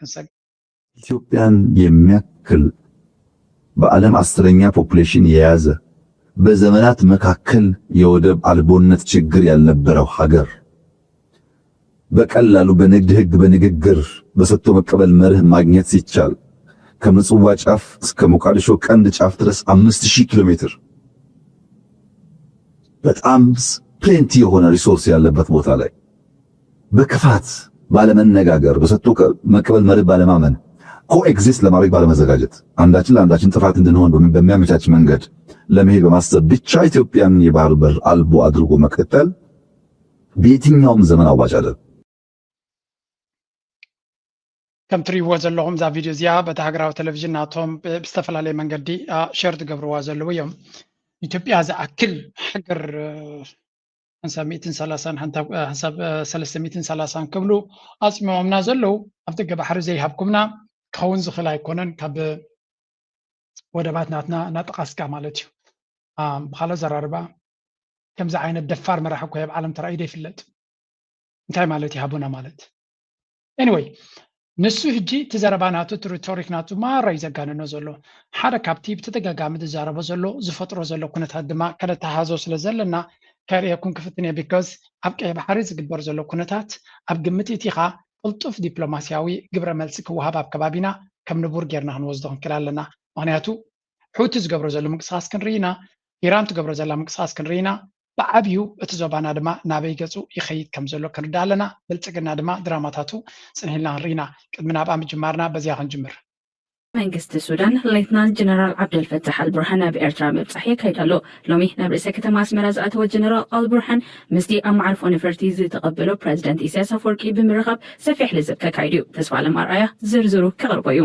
ኢትዮጵያን የሚያክል በዓለም 10ኛ ፖፑሌሽን የያዘ በዘመናት መካከል የወደብ አልቦነት ችግር ያልነበረው ሀገር በቀላሉ በንግድ ህግ በንግግር በሰጥቶ መቀበል መርህ ማግኘት ሲቻል ከምጽዋ ጫፍ እስከ ሞቃዲሾ ቀንድ ጫፍ ድረስ 5000 ኪሎ ሜትር በጣም ፕሌንቲ የሆነ ሪሶርስ ያለበት ቦታ ላይ በክፋት ባለመነጋገር በሰጥቶ መቀበል መርህ ባለማመን ኮኤግዚስት ለማድረግ ባለመዘጋጀት አንዳችን ለአንዳችን ጥፋት እንድንሆን በሚያመቻች መንገድ ለመሄድ በማሰብ ብቻ ኢትዮጵያን የባህር በር አልቦ አድርጎ መቀጠል በየትኛውም ዘመን አዋጭ አይደለም። ከም ትሪእዎ ዘለኹም ዛ ቪድዮ እዚኣ በቲ ሃገራዊ ቴሌቭዥን ናቶም ብዝተፈላለየ መንገዲ ሸር ትገብርዋ ዘለዉ እዮም። ኢትዮጵያ ዝኣክል ሃገር ሓንሳብ 330 ክብሉ ኣፅሚዖምና ዘለዉ ኣብ ደገ ባሕሪ ዘይሃብኩምና ክኸውን ዝኽእል ኣይኮነን ካብ ወደባት ናትና እናጠቃስካ ማለት እዩ። ብካልእ ዘራርባ ከምዚ ዓይነት ደፋር መራሒ እኮ ኣብ ዓለም ተራእዩ ዘይፍለጥ እንታይ ማለት እዩ ሃቡና ማለት ኤኒዌይ ንሱ ሕጂ ትዘረባ ናቱ ሪቶሪክ ናቱ ማራ እዩ ዘጋንኖ ዘሎ ሓደ ካብቲ ብተደጋጋሚ ዝዛረቦ ዘሎ ዝፈጥሮ ዘሎ ኩነታት ድማ ከነተሃዞ ስለ ዘለና ከርእየኩም ክፍትንየ ቢኮዝ ኣብ ቀይ ባሕሪ ዝግበር ዘሎ ኩነታት ኣብ ግምት እቲኻ ቅልጡፍ ዲፕሎማስያዊ ግብረ መልሲ ክወሃብ ኣብ ከባቢና ከም ንቡር ጌርና ክንወስዶ ክንክእል ኣለና። ምክንያቱ ሑቲ ዝገብሮ ዘሎ ምንቅስቃስ ክንርኢና ኢራን ትገብሮ ዘላ ምንቅስቃስ ክንርኢና ብዓብዩ እቲ ዞባና ድማ ናበይ ገፁ ይኸይድ ከም ዘሎ ክንርዳ ኣለና። ብልፅግና ድማ ድራማታቱ ፅንሂልና ክንርኢና ቅድሚ ናብኣ ምጅማርና በዚያ ክንጅምር። መንግስቲ ሱዳን ሌትናንት ጀነራል ዓብደልፈታሕ አልቡርሃን ኣብ ኤርትራ ምብፃሕ የካይድ ኣሎ። ሎሚ ናብ ርእሰ ከተማ ኣስመራ ዝኣተወ ጀነራል አልቡርሃን ምስቲ ኣብ መዓርፎ ነፈርቲ ዝተቐበሎ ፕረዚደንት ኢሳያስ ኣፈወርቂ ብምርኻብ ሰፊሕ ልዝብ ከካይድ እዩ። ተስፋ ለማርኣያ ዝርዝሩ ከቕርቦ እዩ።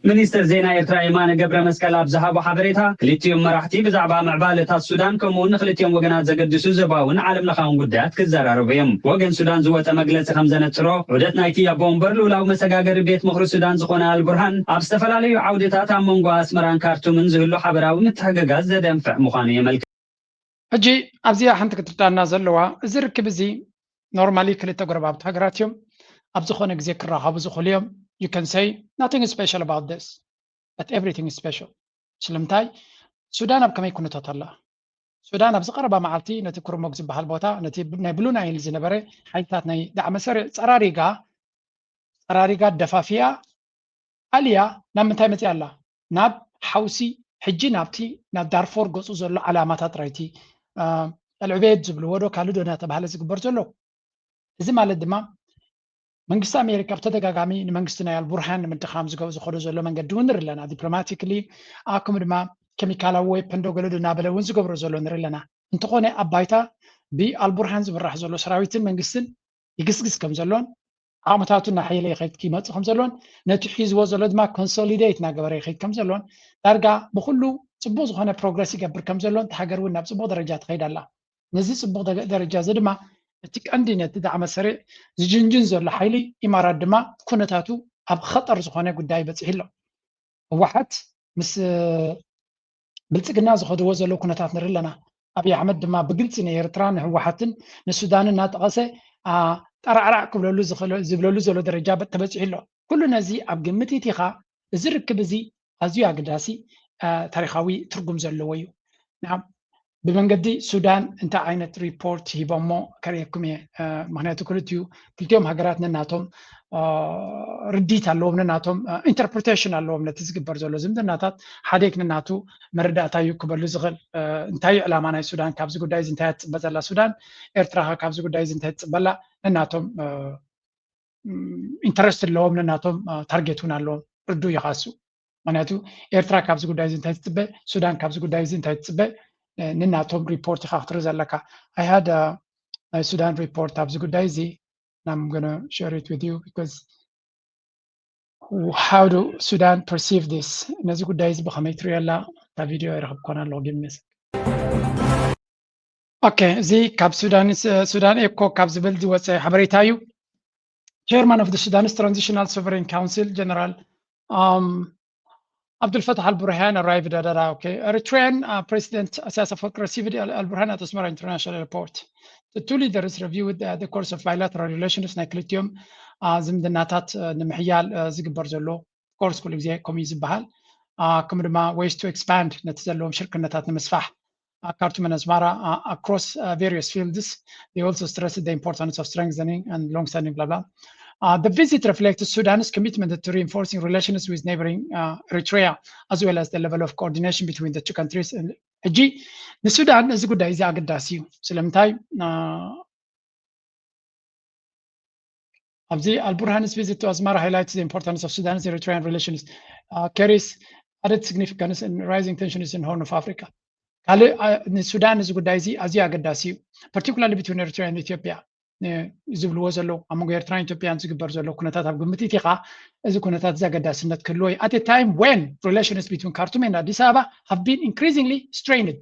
ሚኒስትር ዜና ኤርትራ የማነ ገብረ መስቀል ኣብ ዝሃቦ ሓበሬታ ክልቲኦም መራሕቲ ብዛዕባ ምዕባለታት ሱዳን ከምኡውን ንክልቲኦም ወገናት ዘገድሱ ዞባውን ዓለም ለኻውን ጉዳያት ክዘራረቡ እዮም። ወገን ሱዳን ዝወፀ መግለፂ ከም ዘነፅሮ ዑደት ናይቲ ኣቦ ወንበር ልኡላዊ መሰጋገሪ ቤት ምክሪ ሱዳን ዝኾነ ኣልቡርሃን ኣብ ዝተፈላለዩ ዓውድታት ኣብ መንጎ ኣስመራን ካርቱምን ዝህሉ ሓበራዊ ምትሕግጋዝ ዘደንፍዕ ምዃኑ የመልክት። ሕጂ ኣብዚኣ ሓንቲ ክትርዳና ዘለዋ እዚ ርክብ እዚ ኖርማሊ ክልተ ጎረባብቲ ሃገራት እዮም ኣብ ዝኾነ ግዜ ክራኸቡ ዝኽእሉ እዮም። You can say nothing is special about this, but everything is special. ስለምንታይ ሱዳን ኣብ ከመይ ኩነታት ኣላ? ሱዳን ኣብ ዝቐረባ መዓልቲ ነቲ ኩርሞግ ዝበሃል ቦታ ነቲ ናይ ብሉ ናይል ዝነበረ ሓይልታት ናይ ዳዕመ ሰሪዕ ፀራሪጋ ደፋፍያ ኣልያ ናብ ምንታይ መፅያ ኣላ? ናብ ሓውሲ ሕጂ ናብቲ ናብ ዳርፎር ገፁ ዘሎ ዓላማታት ራይቲ ኣልዕቤድ ዝብልዎ ዶ ካልእ ዶ እናተባህለ ዝግበር ዘሎ እዚ ማለት ድማ መንግስቲ ኣሜሪካ ብተደጋጋሚ ንመንግስቲ ናይ አልቡርሃን ንምድኻም ዝኸዶ ዘሎ መንገዲ እውን ንርኢ ኣለና። ዲፕሎማቲክሊ ኣኩም ድማ ኬሚካላዊ ዌፐን ዶ ገለ ዶ እናበለ እውን ዝገብሮ ዘሎ ንርኢ ኣለና። እንተኾነ ኣብ ባይታ ብአልቡርሃን ዝምራሕ ዘሎ ሰራዊትን መንግስትን ይግስግስ ከም ዘሎን ዓቕምታቱ እናሓየለ ይኸይድ ክመፅእ ከም ዘሎን ነቲ ሒዝዎ ዘሎ ድማ ኮንሶሊዴት እናገበረ ይኸይድ ከም ዘሎን ዳርጋ ብኩሉ ፅቡቅ ዝኾነ ፕሮግረስ ይገብር ከም ዘሎን ሃገር እውን ናብ ፅቡቅ ደረጃ ትኸይድ ኣላ። ነዚ ፅቡቅ ደረጃ እዚ ድማ እቲ ቀንዲ ነቲ ዳዕመ ሰሪዕ ዝጅንጅን ዘሎ ሓይሊ ኢማራት ድማ ኩነታቱ ኣብ ኸጠር ዝኾነ ጉዳይ በፂሕ ኣሎ። ህወሓት ምስ ብልፅግና ዝኸድዎ ዘሎ ኩነታት ንርኢ ኣለና። ኣብይ ኣሕመድ ድማ ብግልፂ ንኤርትራ ንህወሓትን ንሱዳንን እናጠቐሰ ጠራዕራዕ ክብለሉ ዝብለሉ ዘሎ ደረጃ ተበፂሕ ኣሎ። ኩሉ ነዚ ኣብ ግምት እቲኻ እዚ ርክብ እዚ ኣዝዩ ኣገዳሲ ታሪኻዊ ትርጉም ዘለዎ እዩ። ብመንገዲ ሱዳን እንታይ ዓይነት ሪፖርት ሂቦሞ ከርእየኩም እየ። ምክንያቱ ክልቲኦም ሃገራት ነናቶም ርዲት ኣለዎም ነናቶም ኢንተርፕሬቴሽን ኣለዎም ነቲ ዝግበር ዘሎ ዝምድናታት ሓደክ ነናቱ መረዳእታ እዩ ክበሉ ዝኽእል እንታይ ዕላማ ናይ ሱዳን ካብዚ ጉዳይ እዚ እንታይ ትፅበ ዘላ ሱዳን ኤርትራ ካብዚ ጉዳይ እዚ እንታይ ትፅበላ ነናቶም ኢንተረስት ኣለዎም ነናቶም ታርጌት እውን ኣለዎም ርዱ ይኻሱ። ምክንያቱ ኤርትራ ካብዚ ጉዳይ እዚ እንታይ ትፅበ ሱዳን ካብዚ ጉዳይ እዚ እንታይ ትፅበ ንናቶም ሪፖርት ኢኻ ክትርኢ ዘለካ። I had a Sudan report ኣብዚ ጉዳይ እዚ and I'm going to share it with you because how do Sudan perceive this ነዚ ጉዳይ እዚ ብኸመይ ትሪኦ ኣላ እታ ቪድዮ ይረኽብኮና ኣለዎ ግምስ ኦኬ። እዚ ካብ ሱዳን ኤኮ ካብ ዝብል ዝወፀ ሓበሬታ እዩ። Chairman of the Sudanese Transitional Sovereign Council General Abdel-Fattah al-Burhan arrived at Dadaab. Okay, Eritrean President Isaias Afwerki received al-Burhan at Asmara International Airport. The two leaders reviewed the course of bilateral relations. Naklitium ዝምድናታት ንምሕያል ዝግበር ዘሎ ኮርስ ኩሉ ግዜ ከምኡ ዝበሃል ከምኡ ድማ ways to expand ነቲ ዘለዎም ሽርክነታት ንምስፋሕ Khartoum and Asmara across various fields. They also stressed the importance of strengthening and long-standing blah blah. The visit reflects Sudan's commitment to reinforcing relations with neighboring Eritrea, as well as the level of coordination between the two countries. And the Sudan is a good idea. Salamtai. Al-Burhan's visit to Asmara highlights the importance of Sudan's Eritrean relations, carries added significance in rising tensions in Horn of Africa. Sudan is a good idea, particularly between Eritrea and Ethiopia. ዝብልዎ ዘለዉ ኣብ መንጎ ኤርትራን ኢትዮጵያን ዝግበር ዘሎ ኩነታት ኣብ ግምት ኢኻ እዚ ኩነታት ዘገዳስነት ክህልዎ at a time when relations between Khartoum and Addis Ababa have been increasingly strained.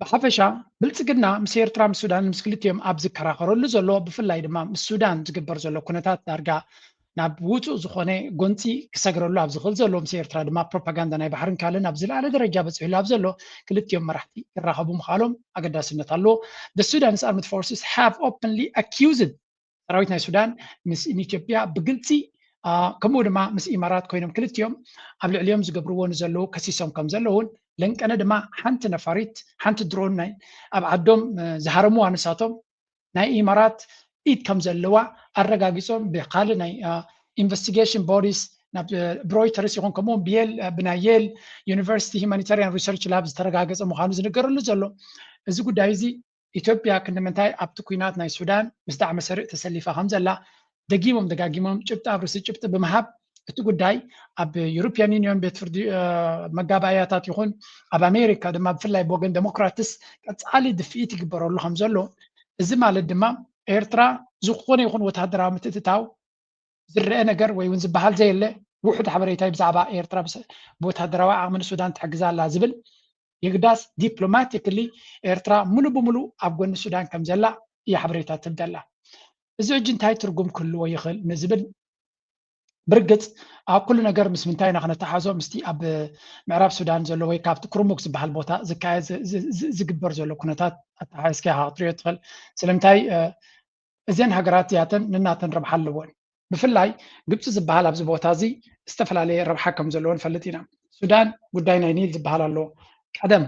ብሓፈሻ ብልጽግና ምስ ኤርትራ ምስ ሱዳን ምስ ክልቲኦም ኣብ ዝከራኸረሉ ዘሎ ብፍላይ ድማ ምስ ሱዳን ዝግበር ዘሎ ኩነታት ዳርጋ ናብ ውፁእ ዝኾነ ጎንፂ ክሰግረሉ ኣብ ዝኽእል ዘሎ ምስ ኤርትራ ድማ ፕሮፓጋንዳ ናይ ባሕርን ካልእን ኣብ ዝለዓለ ደረጃ በፂሕሉ ኣብ ዘሎ ክልቲኦም መራሕቲ ይራኸቡ ምዃሎም ኣገዳስነት ኣለዎ. The Sudan's armed forces have openly accused ሰራዊት ናይ ሱዳን ምስ ኢትዮጵያ ብግልፂ ከምኡ ድማ ምስ ኢማራት ኮይኖም ክልቲኦም ኣብ ልዕሊኦም ዝገብርዎ ንዘለዉ ከሲሶም ከም ዘለውን ለንቀነ ድማ ሓንቲ ነፋሪት ሓንቲ ድሮን ናይ ኣብ ዓዶም ዝሃረምዋ ንሳቶም ናይ ኢማራት ኢድ ከም ዘለዋ ኣረጋጊጾም ብካልእ ናይ ኢንቨስቲጌሽን ቦዲስ ናብ ብሮይተርስ ይኹን ከምኡ ብናይ የል ዩኒቨርሲቲ ሂማኒታሪያን ሪሰርች ላብ ዝተረጋገፀ ምዃኑ ዝነገረሉ ዘሎ እዚ ጉዳይ እዚ ኢትዮጵያ ክንምንታይ ኣብቲ ኩናት ናይ ሱዳን ምስ ዳዕመ ሰሪዕ ተሰሊፋ ከም ዘላ ደጊሞም ደጋጊሞም ጭብጢ ኣብ ርእሲ ጭብጢ ብምሃብ እቲ ጉዳይ ኣብ ዩሮፒያን ዩኒዮን ቤት ፍርዲ መጋባእያታት ይኹን ኣብ ኣሜሪካ ድማ ብፍላይ ብወገን ዴሞክራትስ ቀፃሊ ድፍኢት ይግበረሉ ከም ዘሎ እዚ ማለት ድማ ኤርትራ ዝኾነ ይኹን ወተሃደራዊ ምትእትታው ዝረአ ነገር ወይ እውን ዝበሃል ዘየለ ውሑድ ሓበሬታ ብዛዕባ ኤርትራ ብወተሃደራዊ ዓቕሚ ሱዳን ትሕግዛ ኣላ ዝብል ይግዳስ ዲፕሎማቲክሊ ኤርትራ ሙሉ ብሙሉ ኣብ ጎኒ ሱዳን ከም ዘላ እያ ሓበሬታ ትብደላ እዚ ሕጂ እንታይ ትርጉም ክህልዎ ይኽእል ንዝብል ብርግፅ ኣብ ኩሉ ነገር ምስ ምንታይ ኢና ክነተሓሕዞ ምስቲ ኣብ ምዕራብ ሱዳን ዘሎ ወይ ካብቲ ኩርሙክ ዝበሃል ቦታ ዝካየድ ዝግበር ዘሎ ኩነታት ኣተሓሒዝካ ኢኻ ክትሪኦ ትኽእል ስለምንታይ እዘን ሃገራት እዚኣተን ንናተን ረብሓ ኣለዎን ብፍላይ ግብፂ ዝበሃል ኣብዚ ቦታ እዚ ዝተፈላለየ ረብሓ ከም ዘለዎ ንፈልጥ ኢና ሱዳን ጉዳይ ናይ ኒል ዝበሃል ኣሎ ቀደም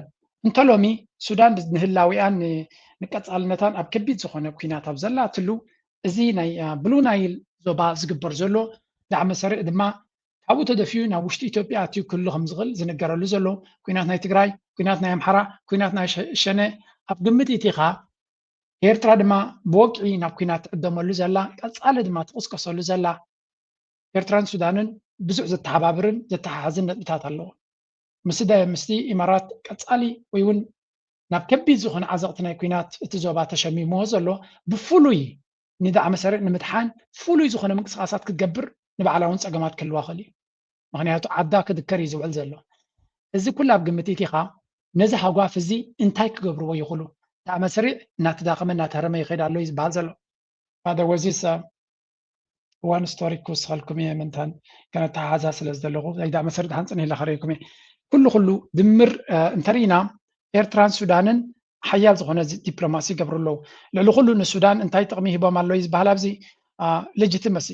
እንተሎሚ ሱዳን ንህላዊኣን ንቀፃልነታን ኣብ ከቢድ ዝኾነ ኩናት ኣብ ዘላትሉ እዚ ናይ ብሉ ናይል ዞባ ዝግበር ዘሎ ዳዕመ ሰሪዕ ድማ ካብኡ ተደፊኡ ናብ ውሽጢ ኢትዮጵያ ኣትዩ ክህሉ ከም ዝኽእል ዝነገረሉ ዘሎ ኩናት ናይ ትግራይ ኩናት ናይ ኣምሓራ ኩናት ናይ ሸነ ኣብ ግምት ኢኻ ኤርትራ ድማ ብወቅዒ ናብ ኩናት ትዕደመሉ ዘላ ቀፃሊ ድማ ትቕስቀሰሉ ዘላ ኤርትራን ሱዳንን ብዙሕ ዘተሓባብርን ዘተሓሓዝን ነጥብታት ኣለዎ ምስቲ ኢማራት ቀፃሊ ወይ እውን ናብ ከቢድ ዝኾነ ዓዘቕቲ ናይ ኩናት እቲ ዞባ ተሸሚምዎ ዘሎ ብፍሉይ ንዳዕመ ሰሪዕ ንምድሓን ፍሉይ ዝኾነ ምንቅስቃሳት ክትገብር ንባዕላውን ፀገማት ክህልዋ ክእል እዩ ምክንያቱ ዓዳ ክድከር እዩ ዝውዕል ዘሎ እዚ ኩሉ ኣብ ግምት ኢኻ ነዚ ሃጓፍ እዚ እንታይ ክገብርዎ ይኽእሉ ዳዕመ ሰሪዕ እናተዳኸመ እናተሃረመ ይኸይድ ኣሎ እዩ ዝበሃል ዘሎ there was this one story ክውስኸልኩም እየ ምንታን ከነተሓሓዛ ስለ ዘለኹ ናይ ዳዕመ ሰሪዕ ሓንፅን ኢላ ከሪእኩም እየ ኩሉ ድምር እንተሪኢና ኤርትራን ሱዳንን ሓያል ዝኾነ ዲፕሎማሲ ይገብሩ ኣለዉ ልዕሊ ኩሉ ንሱዳን እንታይ ጥቕሚ ሂቦም ኣሎ እዩ ዝበሃል ኣብዚ ሌጂቲመሲ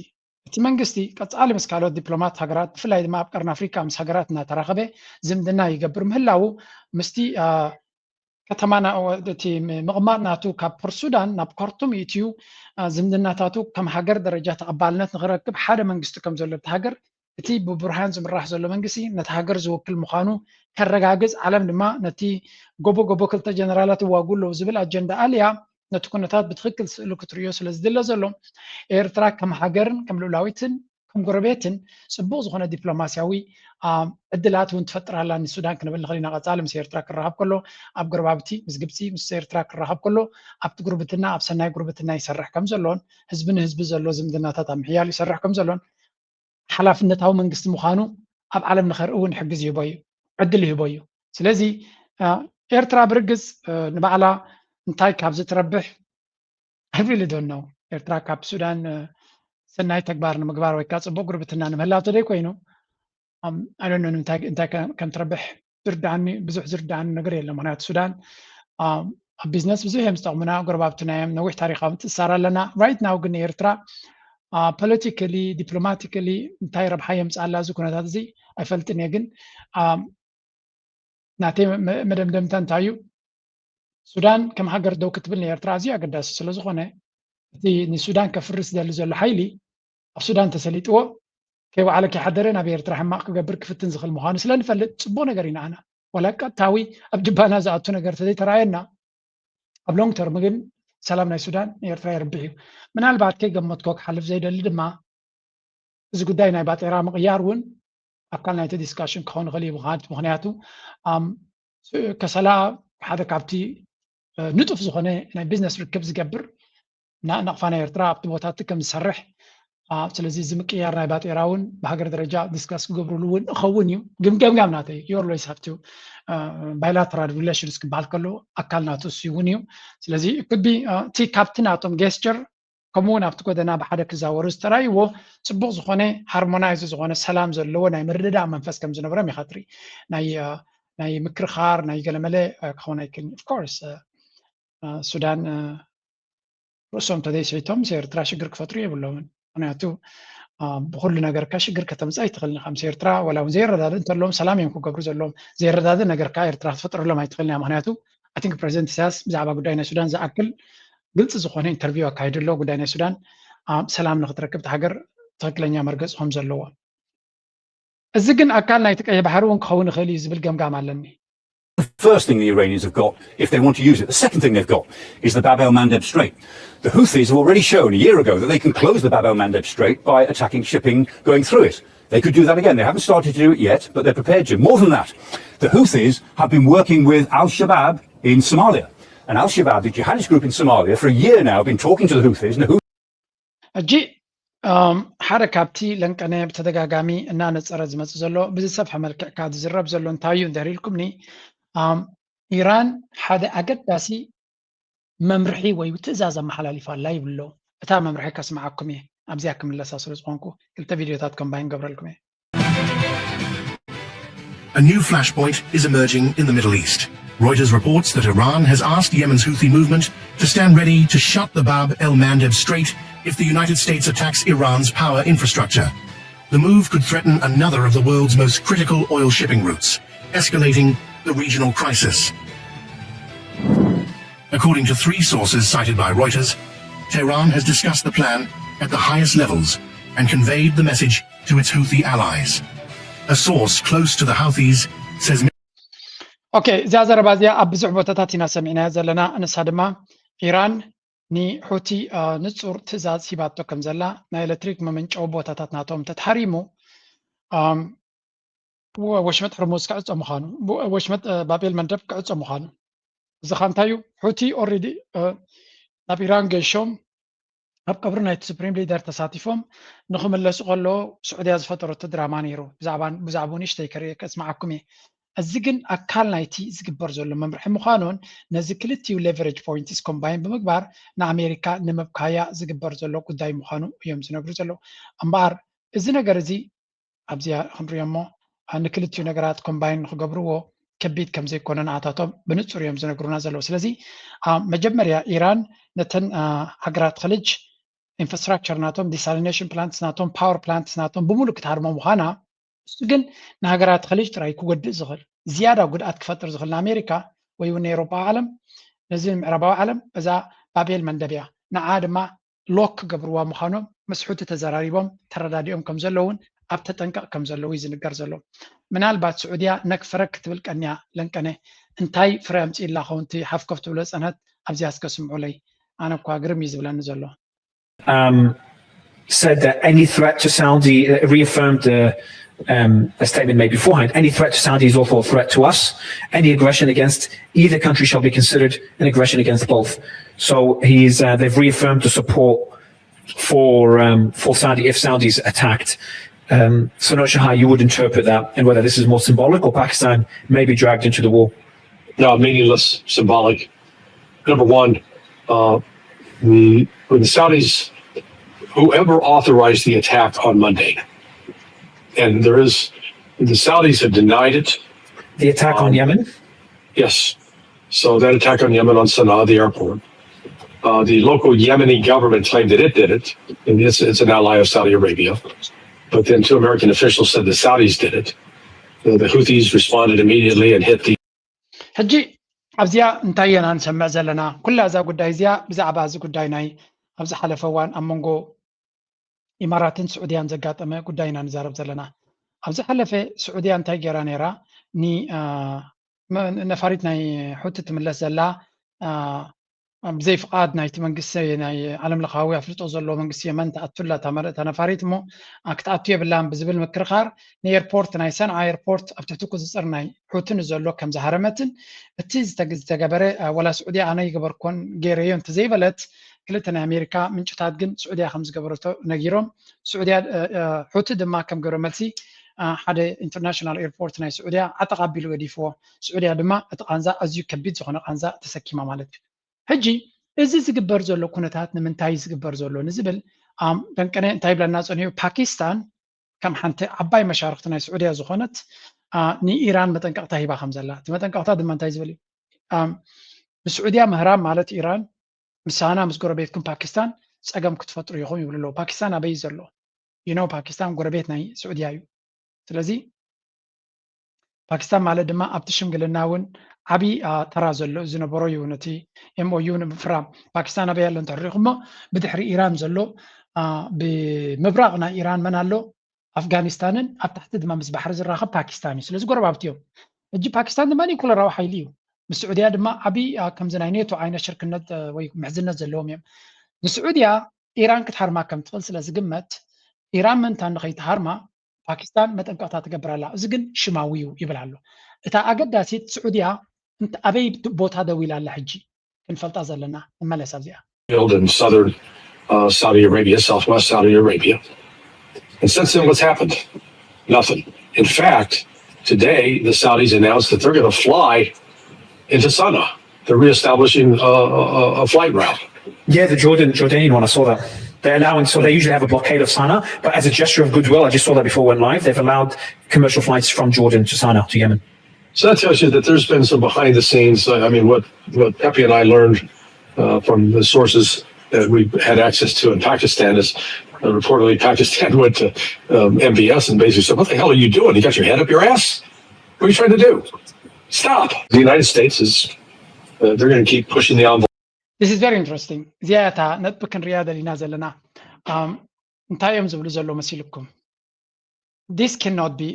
እቲ መንግስቲ ቀፃሊ ምስ ካልኦት ዲፕሎማት ሃገራት ብፍላይ ድማ ኣብ ቀርኒ ኣፍሪካ ምስ ሃገራት እናተራኸበ ዝምድና ይገብር ምህላው ምስቲ ከተማና እቲ ምቕማጥ ናቱ ካብ ፖርት ሱዳን ናብ ካርቱም ኢትዩ ዝምድናታቱ ከም ሃገር ደረጃ ተቐባልነት ንኽረክብ ሓደ መንግስቲ ከም ዘሎ እቲ ሃገር እቲ ብቡርሃን ዝምራሕ ዘሎ መንግስቲ ነቲ ሃገር ዝውክል ምዃኑ ከረጋግፅ ዓለም ድማ ነቲ ጎቦ ክልተ ጀነራላት ይዋግኡ ኣለዉ ዝብል ኣጀንዳ ኣልያ ነቲ ኩነታት ብትክክል ስእሉ ክትርዮ ስለ ዝድለ ዘሎ ኤርትራ ከም ሃገርን ከም ልኡላዊትን ከም ጎረቤትን ፅቡቅ ዝኾነ ዲፕሎማስያዊ ዕድላት እውን ትፈጥራላ ንሱዳን ክንብል ንኽእል ኢና ቀፃሊ ምስ ኤርትራ ክራኸብ ከሎ ኣብ ጎረባብቲ ምስ ግብፂ ምስ ኤርትራ ክራኸብ ከሎ ኣብቲ ጉርብትና ኣብ ሰናይ ጉርብትና ይሰርሕ ከም ዘሎን ህዝቢ ንህዝቢ ዘሎ ዝምድናታት ኣብ ምሕያል ይሰርሕ ከም ዘሎን ሓላፍነታዊ መንግስቲ ምዃኑ ኣብ ዓለም ንኸርኢ እውን ይሕግዝ ይህቦ እዩ ዕድል ይህቦ እዩ ስለዚ ኤርትራ ብርግፅ ንባዕላ እንታይ ካብ ዝትረብሕ I really don't know ኤርትራ ካብ ሱዳን ሰናይ ተግባር ንምግባር ወይ ከዓ ፅቡቅ ጉርብትና ንምህላው ተደይ ኮይኑ I don't know እንታይ ከም ትረብሕ ዝርዳዕኒ ብዙሕ ዝርዳዕኒ ነገር የለን ምክንያቱ ሱዳን ቢዝነስ ብዙሕ እዮም ዝጠቕሙና ጎረባብትና እዮም ነዊሕ ታሪኻዊ ምትእስሳር ኣለና ራይት ናው ግን ኤርትራ ፖለቲካሊ ዲፕሎማቲካሊ እንታይ ረብሓ የምፅኣላ እዚ ኩነታት እዚ ኣይፈልጥን እየ ግን ናተይ መደምደምታ እንታይ እዩ ሱዳን ከም ሃገር ደው ክትብል ንኤርትራ ኣዝዩ ኣገዳሲ ስለ ዝኾነ እቲ ንሱዳን ከፍርስ ደሊ ዘሎ ሓይሊ ኣብ ሱዳን ተሰሊጥዎ ከይባዕለ ከይሓደረ ናብ ኤርትራ ሕማቕ ክገብር ክፍትን ዝኽእል ምዃኑ ስለንፈልጥ ፅቡቅ ነገር ኢና ኣና ዋላ ቀጥታዊ ኣብ ጅባና ዝኣቱ ነገር ተዘይተረኣየና ኣብ ሎንግ ተርም ግን ሰላም ናይ ሱዳን ኤርትራ ይርብሕ እዩ ምናልባት ከይገመትኮ ክሓልፍ ዘይደሊ ድማ እዚ ጉዳይ ናይ ባጤራ ምቕያር እውን ኣካል ናይቲ ዲስካሽን ክኸውን ይኽእል እዩ ምክንያቱ ከሰላ ሓደ ካብቲ ንጡፍ ዝኾነ ናይ ቢዝነስ ርክብ ዝገብር ነቕፋ ናይ ኤርትራ ኣብቲ ቦታቲ ከም ዝሰርሕ ስለዚ እዚ ምቅያር ናይ ባጤራ እውን ብሃገር ደረጃ ዲስካስ ክገብርሉ እውን እኸውን እዩ ግምገምጋም ናተይ ዮር ሎይስ ሃብቲ ባይላተራል ሪሌሽንስ ክበሃል ከሎ ኣካል ናቱ እሱ እውን እዩ ስለዚ ክቢ እቲ ካብቲ ናቶም ጌስቸር ከምኡ እውን ኣብቲ ጎደና ብሓደ ክዛወሩ ዝተራእይዎ ፅቡቅ ዝኾነ ሃርሞናይዝ ዝኾነ ሰላም ዘለዎ ናይ ምርድዳእ መንፈስ ከም ዝነበሮም ኢኻ ትርኢ ናይ ምክርኻር ናይ ገለመለ ክኸውን ኣይክእልኒ ኦፍኮርስ ሱዳን ርእሶም ተደይሰይቶም ኤርትራ ሽግር ክፈጥሩ የብሎምን ምክንያቱ ብኩሉ ነገርካ ሽግር ከተምፅእ ኣይትኽእልኒ ከምሲ ኤርትራ ዋላ እውን ዘይረዳድእ እንተለዎም ሰላም እዮም ክገብሩ ዘለዎም ዘይረዳድእ ነገርካ ኤርትራ ክትፈጥረሎም ኣይትኽእልኒ ምክንያቱ ኣይ ቲንክ ፕሬዚደንት ኢሳያስ ብዛዕባ ጉዳይ ናይ ሱዳን ዝኣክል ግልፂ ዝኾነ ኢንተርቪው ኣካይዱ ኣሎ ጉዳይ ናይ ሱዳን ሰላም ንክትረክብ ሃገር ትክክለኛ መርገፅ ከም ዘለዎ እዚ ግን ኣካል ናይቲ ቀይሕ ባሕሪ እውን ክኸውን ይኽእል እዩ ዝብል ገምጋም ኣለኒ The first thing the Iranians have got, if they want to use it, the second thing they've got is the Bab el-Mandeb Strait. The Houthis have already shown a year ago that they can close the Bab el-Mandeb Strait by attacking shipping going through it. They could do that again. They haven't started to do it yet, but they're prepared to. More than that, the Houthis have been working with al-Shabaab in Somalia. And al-Shabaab, the jihadist group in Somalia, for a year now have been talking to the Houthis. And the Houthis ሓደ ካብቲ ለንቀነ ብተደጋጋሚ እናነፀረ ዝመፅእ ዘሎ ብዝሰፍሐ መልክዕ ካብ ዝዝረብ ዘሎ እንታይ እዩ እንድሕር ኢልኩምኒ ኢራን ሓደ ኣገዳሲ መምርሒ ወይ ትእዛዝ ኣመሓላሊፋ ኣላ ይብሎ እታ መምርሒ ከስማዓኩም እየ ኣብዚኣ ክምለሳ ስለ ዝኾንኩ ክልተ ቪድዮታት ኮምባይን ገብረልኩም እየ A new flashpoint is emerging in the Middle East. Reuters reports that Iran has asked Yemen's Houthi movement to stand ready to shut the Bab el-Mandeb Strait if the United States attacks Iran's power infrastructure. The move could threaten another of the world's most critical oil shipping routes, escalating the regional crisis. According to 3 sources cited by Reuters, Tehran has discussed the plan at the highest levels and conveyed the message to its Houthi allies. A source close to the Houthis says Okay, እዚኣ ዘረባ እዚኣ ኣብ ብዙሕ ቦታታት ኢና ሰሚዕናያ ዘለና ንሳ ድማ ኢራን ንሑቲ ንፁር ትእዛዝ ሂባቶ ከም ዘላ ናይ ኤሌክትሪክ መመንጨዊ ቦታታት ናቶም ተተሓሪሙ ወሽመጥ ሕርሙዝ ክዕፆ ምዃኑ ወሽመጥ ባቤል መንደብ ክዕፆ ምዃኑ እዚ ኸ እንታይ እዩ ሑቲ ኦልሬዲ ናብ ኢራን ገሾም ኣብ ቀብሪ ናይቲ ሱፕሪም ሊደር ተሳቲፎም ንክምለሱ ከሎ ስዑድያ ዝፈጠረቶ ድራማ ነይሩ ብዛዕባ ንእሽተይ ከስማዓኩም እየ እዚ ግን ኣካል ናይቲ ዝግበር ዘሎ መምርሒ ምዃኑን ነዚ ክልቲኡ ሌቨሬጅ ፖይንትስ ኮምባይን ብምግባር ንኣሜሪካ ንምብካያ ዝግበር ዘሎ ጉዳይ ምዃኑ እዮም ዝነግሩ ዘለዉ እምበኣር እዚ ነገር እዚ ኣብዚኣ ክንሪኦ እሞ ንክልቲኡ ነገራት ኮምባይን ንክገብርዎ ከቢድ ከም ዘይኮነ ንኣታቶም ብንፁር እዮም ዝነግሩና ዘለዉ ስለዚ መጀመርያ ኢራን ነተን ሃገራት ክልጅ ኢንፍራስትራክቸር ናቶም ዲሳሊኔሽን ፕላንትስ ናቶም ፓወር ፕላንትስ ናቶም ብምሉእ ክትሃርሞ ምዃና እሱ ግን ንሃገራት ክልጅ ጥራይ ክጎድእ ዝኽእል ዝያዳ ጉድኣት ክፈጥር ዝኽእል ንኣሜሪካ ወይ እውን ንኤውሮጳ ዓለም ነዚ ምዕራባዊ ዓለም እዛ ባቤል መንደብያ ንዓ ድማ ሎክ ክገብርዋ ምዃኖም ምስ ሑቲ ተዘራሪቦም ተረዳዲኦም ከም ዘለውን ኣብ ተጠንቀቕ ከም ዘለዉ እዩ ዝንገር ዘሎ ምናልባት ስዑድያ ነክፍረ ክትብል ቀንያ ለንቀነ እንታይ ፍረ ኣምፂኢላ ኸውንቲ ሓፍከፍ ትብሎ ፀንሐት ኣብዚኣ እስከስምዑለይ ኣነ እኳ ግርም እዩ ዝብለኒ ዘሎ said that any threat to Saudi reaffirmed a statement made beforehand. Any threat to Saudi is also a threat to us. Any aggression against either country shall be considered an aggression against both. So they've reaffirmed the support for Saudi if Saudi is attacked. So not sure how you would interpret that and whether this is more symbolic or Pakistan may be dragged into the war. No, meaningless, symbolic. Number one, when the Saudis, whoever authorized the attack on Monday, and the Saudis have denied it. The attack on Yemen? Yes. So that attack on Yemen on Sana'a, the airport, the local Yemeni government claimed that it did it, and it's an ally of Saudi Arabia. But then two American officials said the Saudis did it. The Houthis responded immediately and hit the ሕጂ ኣብዚያ እንታይ ኢና ንሰምዕ ዘለና ኩላ እዛ ጉዳይ እዚኣ ብዛዕባ እዚ ጉዳይ ናይ ኣብዚ ሓለፈ እዋን ኣብ መንጎ ኢማራትን ስዑድያን ዘጋጠመ ጉዳይ ኢና ንዛረብ ዘለና ኣብዚ ሓለፈ ስዑድያ እንታይ ገይራ ነይራ ነፋሪት ናይ ሑቲ ትምለስ ዘላ ብዘይ ፍቃድ ናይቲ መንግስቲ ናይ ዓለም ለኻዊ ኣፍልጦ ዘሎ መንግስቲ የመን ተኣትላ ተነፋሪት እሞ ክትኣቱ የብላን ብዝብል ምክርኻር ንኤርፖርት ናይ ሰንዓ ኤርፖርት ኣብ ትሕቲ ቁፅፅር ናይ ሑትን ዘሎ ከም ዝሃረመትን እቲ ዝተገበረ ወላ ስዑድያ ኣነ ይገበርኮን ገይረዮ እንተዘይበለት ክልተ ናይ ኣሜሪካ ምንጭታት ግን ስዑድያ ከም ዝገበረቶ ነጊሮም ስዑድያ ሑቲ ድማ ከም ገበረ መልሲ ሓደ ኢንተርናሽናል ኤርፖርት ናይ ስዑድያ ኣጠቃቢሉ ገዲፍዎ ስዑድያ ድማ እቲ ቃንዛ ኣዝዩ ከቢድ ዝኾነ ቃንዛ ተሰኪማ ማለት እዩ ሕጂ እዚ ዝግበር ዘሎ ኩነታት ንምንታይ ዝግበር ዘሎ ንዝብል ደንቀነ እንታይ ብለና ፀኒሑ ፓኪስታን ከም ሓንቲ ዓባይ መሻርክቲ ናይ ስዑድያ ዝኾነት ንኢራን መጠንቀቕታ ሂባ ከም ዘላ እቲ መጠንቀቕታ ድማ እንታይ ዝብል እዩ ብስዑድያ ምህራም ማለት ኢራን ምሳና ምስ ጎረቤትኩም ፓኪስታን ፀገም ክትፈጥሩ ኢኹም ይብሉ ኣለዉ ፓኪስታን ኣበይ ዘሎ ይነው ፓኪስታን ጎረቤት ናይ ስዑድያ እዩ ስለዚ ፓኪስታን ማለት ድማ ኣብቲ ሽምግልና እውን ዓብይ ተራ ዘሎ ዝነበሮ እዩ ነቲ ኤምኦዩ ንምፍራም ፓኪስታን ኣበይ ኣሎ እንተሪኢኹሞ ብድሕሪ ኢራን ዘሎ ብምብራቕ ናይ ኢራን መን ኣሎ ኣፍጋኒስታንን ኣብ ታሕቲ ድማ ምስ ባሕሪ ዝራኸብ ፓኪስታን እዩ ስለዚ ጎረባብቲ እዮም ሕጂ ፓኪስታን ድማ ኒኩለራዊ ሓይሊ እዩ ምስ ስዑድያ ድማ ዓብይ ከምዚ ናይ ኔቶ ዓይነት ሽርክነት ወይ ምሕዝነት ዘለዎም እዮም ንስዑድያ ኢራን ክትሃርማ ከም ትኽእል ስለ ዝግመት ኢራን ምንታ ንኸይትሃርማ ፓኪስታን መጠንቀቕታ ትገብር ኣላ እዚ ግን ሽማዊ እዩ ይብል ኣሎ እታ ኣገዳሲት ስዑድያ ኣበይ ቦታ ደው ኢላ ኣላ ሕጂ ክንፈልጣ ዘለና ንመለስ ኣብዚኣ in southern Saudi Arabia, southwest Saudi Arabia. And since then, what's happened? Nothing. In fact, today, the Saudis announced that they're going to fly into Sana'a. They're reestablishing a flight route. Yeah, the Jordanian one, I saw that. They're allowing, so they usually have a blockade of Sana'a, but as a gesture of goodwill, I just saw that before we went live, they've allowed commercial flights from Jordan to Sana'a, to Yemen. So that tells you that there's been some behind the scenes. I mean, what Pepe and I learned from the sources that we had access to in Pakistan is reportedly Pakistan went to MBS and basically said, what the hell are you doing? You got your head up your ass? What are you trying to do? Stop. The United States is, they're going to keep pushing the envelope. This is very interesting. እዚኣታ ነጥብ ክንሪኣ ደሊና ዘለና እንታይ እዮም ዝብሉ ዘሎ መሲልኩም this cannot be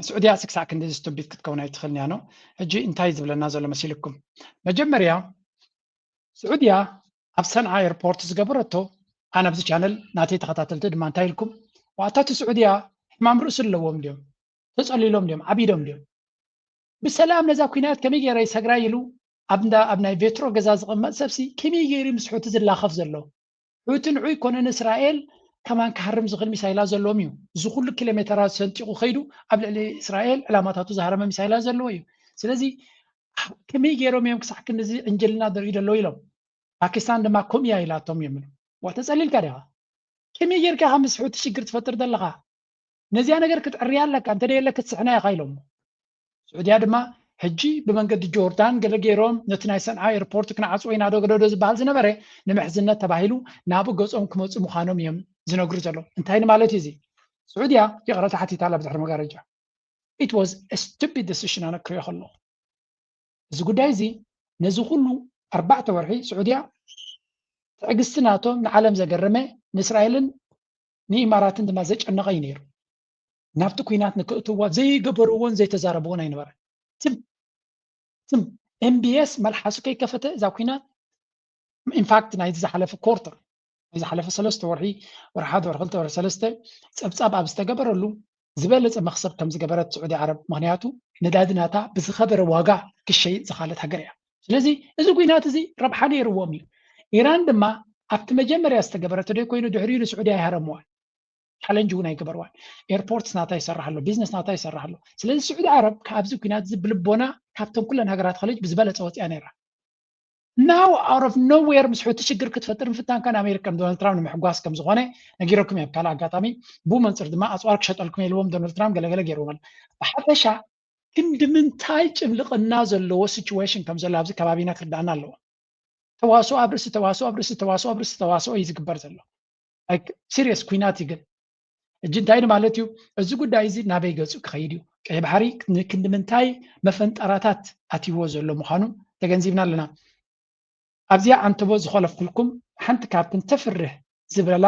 ስዑድያ ስክሳዕ ክንዲ ስቱፒድ ክትከውን ኣይትኽእልን እያ ነው ሕጂ እንታይ ዝብለና ዘሎ መሲልኩም መጀመርያ ስዑድያ ኣብ ሰንዓ ኤርፖርት ዝገበረቶ ኣነ ኣብዚ ቻነል ናተይ ተኸታተልቲ ድማ እንታይ ኢልኩም ዋእታቲ ስዑድያ ሕማም ርእሲ ኣለዎም ድዮም ተፀሊሎም ድዮም ዓቢዶም ድዮም ብሰላም ነዛ ኩናት ከመይ ገይረ ይሰግራ ኢሉ ኣብ ናይ ቬትሮ ገዛ ዝቕመጥ ሰብሲ ከመይ ገይሩ ምስ ሑቲ ዝላኸፍ ዘሎ ሑቲ ንዑ ይኮነን እስራኤል ከማን ክሃርም ዝኽእል ሚሳይላት ዘለዎም እዩ እዚ ኩሉ ኪሎ ሜትራት ሰንጢቑ ኸይዱ ኣብ ልዕሊ እስራኤል ዕላማታቱ ዝሃረመ ሚሳይላት ዘለዎ እዩ ስለዚ ከመይ ገይሮም እዮም ክሳዕ ክንዲ እንጀልና ደርዩ ደሎ ኢሎም ፓኪስታን ድማ ከምኡ እያ ኢላቶም እዮም ወተፀሊልካ ዲኻ ከመይ ጌርካ ምስ ሑቲ ሽግር ትፈጥር ዘለኻ ነዚያ ነገር ክትዕርያ ኣለካ እንተደየለ ክትስሕና ኢኻ ኢሎም ስዑድያ ድማ ሕጂ ብመንገዲ ጆርዳን ገለ ገይሮም ነቲ ናይ ሰንዓ ኤርፖርት ክነዓፅዎ ኢና ዶገዶዶ ዝበሃል ዝነበረ ንምሕዝነት ተባሂሉ ናብ ገጾም ክመፁ ምዃኖም እዮም ዝነግሩ ዘሎ እንታይ ንማለት እዩ እዚ ስዑድያ ይቕረታ ሓቲታ ኣላ ብድሕሪ መጋረጃ it was a stupid decision ኣነ ክሪኦ ከለኹ እዚ ጉዳይ እዚ ነዚ ኩሉ 4 ወርሒ ስዑድያ ትዕግስቲ ናቶም ንዓለም ዘገረመ ንእስራኤልን ንኢማራትን ድማ ዘጨነቐ እዩ ነይሩ ናብቲ ኩናት ንክእትዋ ዘይገበርዎን ዘይተዛረብዎን ኣይነበረ ትም MBS መልሓሱ ከይከፈተ እዛ ኩናት ኢንፋክት ናይ ዝሓለፈ ኮርተር ዝሓለፈ 3 ወርሒ ወርሓት ወርሒ 2 ወርሒ 3 ፀብፃብ ኣብ ዝተገበረሉ ዝበለፀ መክሰብ ከም ዝገበረት ስዑዲ ዓረብ ምክንያቱ ነዳድናታ ብዝኸበረ ዋጋ ክሸይጥ ዝኻለት ሃገር እያ ስለዚ እዚ ኩናት እዚ ረብሓ ነይርዎም እዩ ኢራን ድማ ኣብቲ መጀመርያ ዝተገበረቶ ደይ ኮይኑ ድሕሪኡ ንስዑድያ ይሃረምዋል ቻሌንጅ እውን ኣይገበርዋል ኤርፖርትስ ናታ ይሰርሓሎ ቢዝነስ ናታ ይሰርሓሎ ስለዚ ስዑዲ ዓረብ ካብዚ ኩናት እዚ ብልቦና ካብቶም ኩለን ሃገራት ኸልጅ ብዝበለፀ ወፅያ ነይራ ናው out of nowhere ምስ ሑቲ ሽግር ክትፈጥር ምፍታን ካን ኣሜሪካ ዶናልድ ትራምፕ ንምሕጓስ ከም ዝኾነ ነጊረኩም እያ ካልእ ኣጋጣሚ ብኡ መንፅር ድማ ኣፅዋር ክሸጠልኩም ኢልዎም ዶናልድ ትራምፕ ገለገለ ገይርዎም ኣሎ ብሓፈሻ ክንዲ ምንታይ ጭምልቕና ዘለዎ ሲቹዌሽን ከም ዘሎ ኣብዚ ከባቢና ክርዳእና ኣለዎ ተዋስኦ ኣብ ርእሲ ተዋስኦ ኣብ ርእሲ ተዋስኦ ኣብ ርእሲ ተዋስኦ እዩ ዝግበር ዘሎ ሲሪየስ ኩናት ይግን እጂ እንታይ ማለት እዩ እዚ ጉዳይ እዚ ናበይ ገፁ ክኸይድ እዩ ቀይ ባሕሪ ክንዲ ምንታይ መፈንጠራታት ኣትይዎ ዘሎ ምዃኑ ተገንዚብና ኣለና ኣብዚያ ኣንተቦ ዝኸለፍኩልኩም ሓንቲ ካብትን ተፍርህ ዝብለላ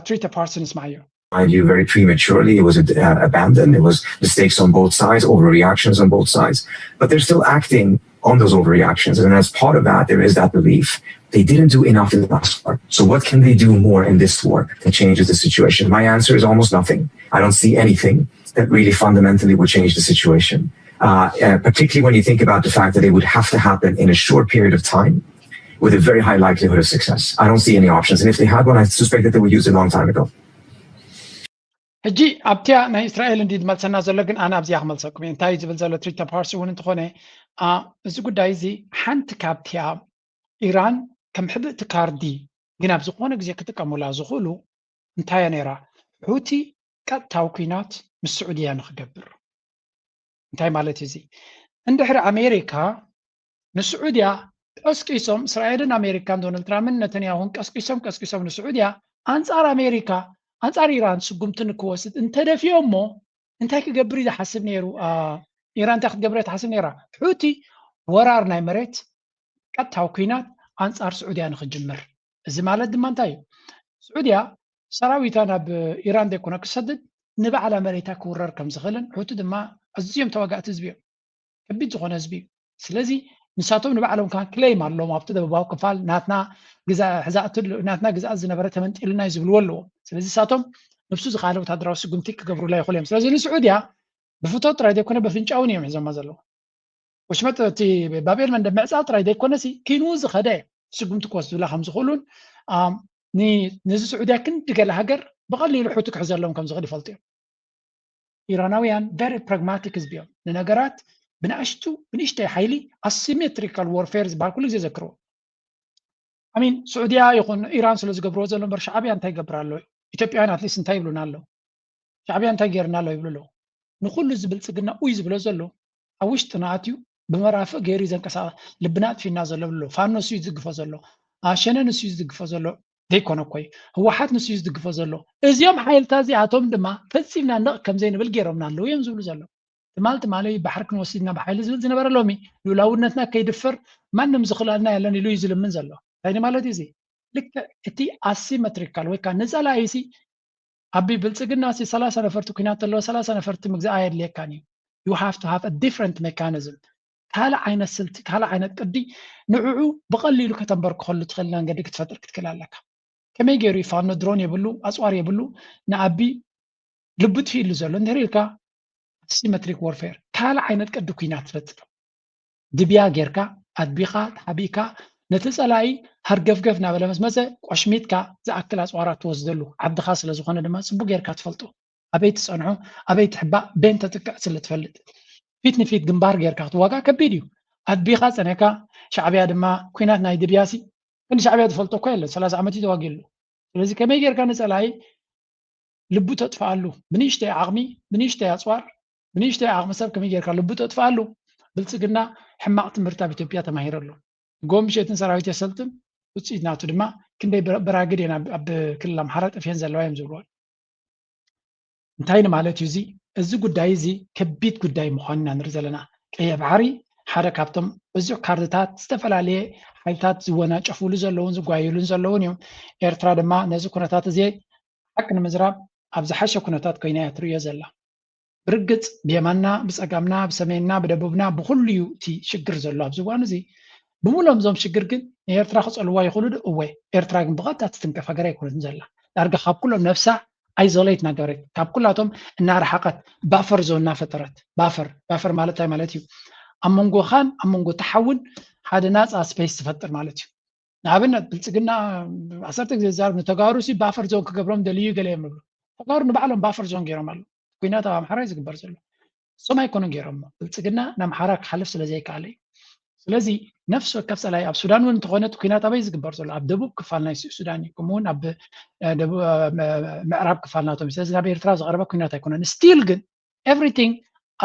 ትሪተ ፓርሰን ስማዕዮ I view very prematurely. It was abandoned. It was mistakes on both sides, overreactions on both sides. But they're still acting on those overreactions. And as part of that, there is that belief they didn't do enough in the last war. So what can they do more in this war that changes the situation? My answer is almost nothing. I don't see anything that really fundamentally would change the situation. Particularly when you think about the fact that it would have to happen in a short period of time with a very high likelihood of success. I don't see any options. And if they had one, I suspect that they would use it a long time ago. ሕጂ ኣብቲያ ናይ እስራኤል እንዲ ዝመልሰና ዘሎ ግን ኣነ ኣብዚያ ክመልሰኩም እንታይ ዝብል ዘሎ ትሪተ ፓርሲ እውን እንትኾነ እዚ ጉዳይ እዚ ሓንቲ ካብቲያ ኢራን ከም ሕብእቲ ካርዲ ግን ኣብ ዝኾነ ግዜ ክጥቀሙላ ዝኽእሉ እንታይ ነይራ ሁቲ ቀጥታዊ ኩናት ምስ ስዑድያ ንክገብር እንታይ ማለት እዩ እዚ እንድሕሪ ኣሜሪካ ንስዑድያ ቀስቂሶም እስራኤልን ኣሜሪካን ዶናልድ ትራምፕን ነተንያሁን ቀስቂሶም ንስዑድያ ኣንጻር ኣሜሪካ አንጻር ኢራን ስጉምትን ክወስድ እንተደፊዮ ሞ እንታይ ክገብር ይሓስብ ነይሩ ኢራን እንታይ ክትገብር ትሓስብ ነይራ ሁቲ ወራር ናይ መሬት ቀጥታዊ ኩናት አንጻር ስዑድያ ንክጅምር እዚ ማለት ድማ እንታይ እዩ ስዑድያ ሰራዊታ ናብ ኢራን ደይኮነ ክሰድድ ንባዕላ መሬታ ክውረር ከም ዝኽእልን ሁቲ ድማ ኣዝዮም ተዋጋእቲ ህዝቢ እዮም ከቢድ ዝኾነ ህዝቢ እዩ ስለዚ ንሳቶም ንባዕሎም ከዓ ክሌም ኣለዎም ኣብቲ ደቡባዊ ክፋል ናትና ግዛእ ዝነበረ ተመንጢልና እዩ ዝብልዎ ኣለዎ ስለዚ ንሳቶም ንብሱ ዝኻለ ወታደራዊ ስጉምቲ ክገብሩላ ይኽእሉ እዮም ስለዚ ንስዑድያ ብፍትወት ጥራይ ዘይኮነ በፍንጫውን እዮም ሒዞማ ዘለዉ ወሽመጥ እቲ ባቤል መንደብ ምዕፃው ጥራይ ዘይኮነሲ ኪንኡ ዝኸደ ስጉምቲ ክወስዱላ ከም ዝኽእሉን ነዚ ስዑድያ ክንዲ ገለ ሃገር ብቐሊሉ ሁቲ ክሕዘሎም ከም ዝኽእል ይፈልጡ እዮም ኢራናውያን ቨሪ ፕራግማቲክ ህዝቢ እዮም ንነገራት ብንእሽተይ ሓይሊ ኣሲሜትሪካል ዋርፌር ዝበሃል ኩሉ ግዜ ዘክርዎ አሚን ስዑድያ ይኹን ኢራን ስለ ዝገብርዎ ዘሎ እምበር ሻዕብያ እንታይ ይገብር ኣሎ ኢትዮጵያውያን ኣትሊስት እንታይ ይብሉና ኣሎ ሻዕብያ እንታይ ገይርና ኣሎ ይብሉ ኣለዉ ንኩሉ ዝብልፅግና ኡይ ዝብሎ ዘሎ ኣብ ውሽጥና ኣትዩ ብመራፍእ ገይሩ ዘንቀሳቐስ ልብና ኣጥፊና ዘሎ ብሎ ፋኖ ንሱ እዩ ዝድግፎ ዘሎ ሸነ ንሱ እዩ ዝድግፎ ዘሎ ዘይኮነ ኮይ ህወሓት ንሱ እዩ ዝድግፎ ዘሎ እዚኦም ሓይልታት እዚኣቶም ድማ ፈፂምና ንቕ ከም ዘይንብል ገይሮምና ኣለዉ እዮም ዝብሉ ዘሎ ትማሊ ባሕሪ ክንወሲድና ብሓይሊ ዝብል ዝነበረ ሎሚ ልኡላውነትና ከይድፍር ማንም ዝኽእለልና የለን ኢሉ እዩ ዝልምን ዘሎ እንታይ ማለት እዩ ልክዕ እቲ ኣሲሜትሪካል ወይ ከዓ ንፀላኢሲ ኣቢ ብልፅግና 30 ነፈርቲ ኩናት ኣለዎ 30 ነፈርቲ ምግዛእ ኣየድልየካን እዩ ዩ ሃቭ ቱ ሃቭ አ ዲፍረንት ሜካኒዝም ካልእ ዓይነት ስልቲ ካልእ ዓይነት ቅዲ ንዕዑ ብቐሊሉ ከተንበርክኸሉ ትኽእል መንገዲ ክትፈጥር ክትክእል ኣለካ ከመይ ገይሩ ፋኖ ድሮን የብሉ ኣፅዋር የብሉ ንኣቢ ልቡ ትፊኢሉ ዘሎ እንድሕር ኢልካ ሲሜትሪክ ዋርፌር ካልእ ዓይነት ቅዲ ኩናት ትፈጥር ድብያ ጌርካ ኣድቢኻ ተሓቢእካ ነቲ ፀላኢ ሃርገፍገፍ ናበለ መስመፀ ቆሽሚትካ ዝኣክል ኣፅዋራት ትወስደሉ ዓድኻ ስለ ዝኾነ ድማ ፅቡቅ ጌርካ ትፈልጦ ኣበይ ትፀንዑ ኣበይ ትሕባእ ቤን ተጥቅዕ ስለ ትፈልጥ ፊት ንፊት ግንባር ጌርካ ክትዋጋ ከቢድ እዩ ኣድቢኻ ፀነካ ሻዕብያ ድማ ኩናት ናይ ድብያሲ ግን ሻዕብያ ዝፈልጦ እኮ የለን 30 ዓመት እዩ ተዋጊሉ ስለዚ ከመይ ጌርካ ንፀላኢ ልቡ ተጥፍኣሉ ብንእሽተይ ዓቕሚ ብንእሽተይ ኣፅዋር ብንእሽተይ ዓቕሚ ሰብ ከመይ ጌርካ ልቡ ተጥፍኣሉ ብልፅግና ሕማቕ ትምህርቲ ኣብ ኢትዮጵያ ተማሂሩ ኣሎ ጎምሸትን ሰራዊት የሰልጥን ውፅኢት ናቱ ድማ ክንደይ በራግድ እየን ኣብ ክልል ኣምሓራ ጠፍየን ዘለዋ እዮም ዝብልዎ እንታይ ንማለት እዩ እዚ ጉዳይ እዚ ከቢድ ጉዳይ ምዃኑ ኢና ንርኢ ዘለና ቀይሕ ባሕሪ ሓደ ካብቶም ብዙሕ ካርድታት ዝተፈላለየ ሓይልታት ዝወናጨፍሉ ዘለውን ዝጓየሉን ዘለውን እዮም ኤርትራ ድማ ነዚ ኩነታት እዚ ሓቂ ንምዝራብ ኣብ ዝሓሸ ኩነታት ኮይና እያ ትርእዮ ዘላ ብርግፅ ብየማንና ብፀጋምና ብሰሜንና ብደቡብና ብኩሉ እዩ እቲ ሽግር ዘሎ ኣብዚ እዋን እዚ ብምሎም ዞም ሽግር ግን ንኤርትራ ክፀልዋ ይኽእሉ ዶ እወ ኤርትራ ግን ብቐጥታ ትትንከፍ ሃገር ኣይኮነትን ዘላ ዳርጋ ካብ ኩሎም ነፍሳ ኣይዞሌት እናገበረት ካብ ኩላቶም እናረሓቐት ባፈር ዞን እናፈጠረት ባፈር ማለት እንታይ ማለት እዩ ኣብ መንጎኻን ኣብ መንጎ ተሓውን ሓደ ናፃ ስፔስ ትፈጥር ማለት እዩ ንኣብነት ብልፅግና 10 ግዜ ዝዛረብ ንተጋሩ ባፈር ዞን ክገብሮም ደልዩ ገለ እዮም ንብሉ ተጋሩ ንባዕሎም ባፈር ዞን ገይሮም ኣሎ ኩናት ኣብ ኣምሓራ ዝግበር ዘሎ እሶም ኣይኮኑን ገይሮሞ ብልፅግና ንኣምሓራ ክሓልፍ ስለዘይከኣለ እዩ ስለዚ ነፍሲ ወከፍ ፀላኢ ኣብ ሱዳን እውን እንተኾነት ኩናት ኣበይ ዝግበር ዘሎ ኣብ ደቡብ ክፋል ናይ ሱዳን እዩ ከምኡውን ኣብ ምዕራብ ክፋል ናቶም ስለዚ ናብ ኤርትራ ዝቐረበ ኩናት ኣይኮነን ስቲል ግን ኤቭሪቲንግ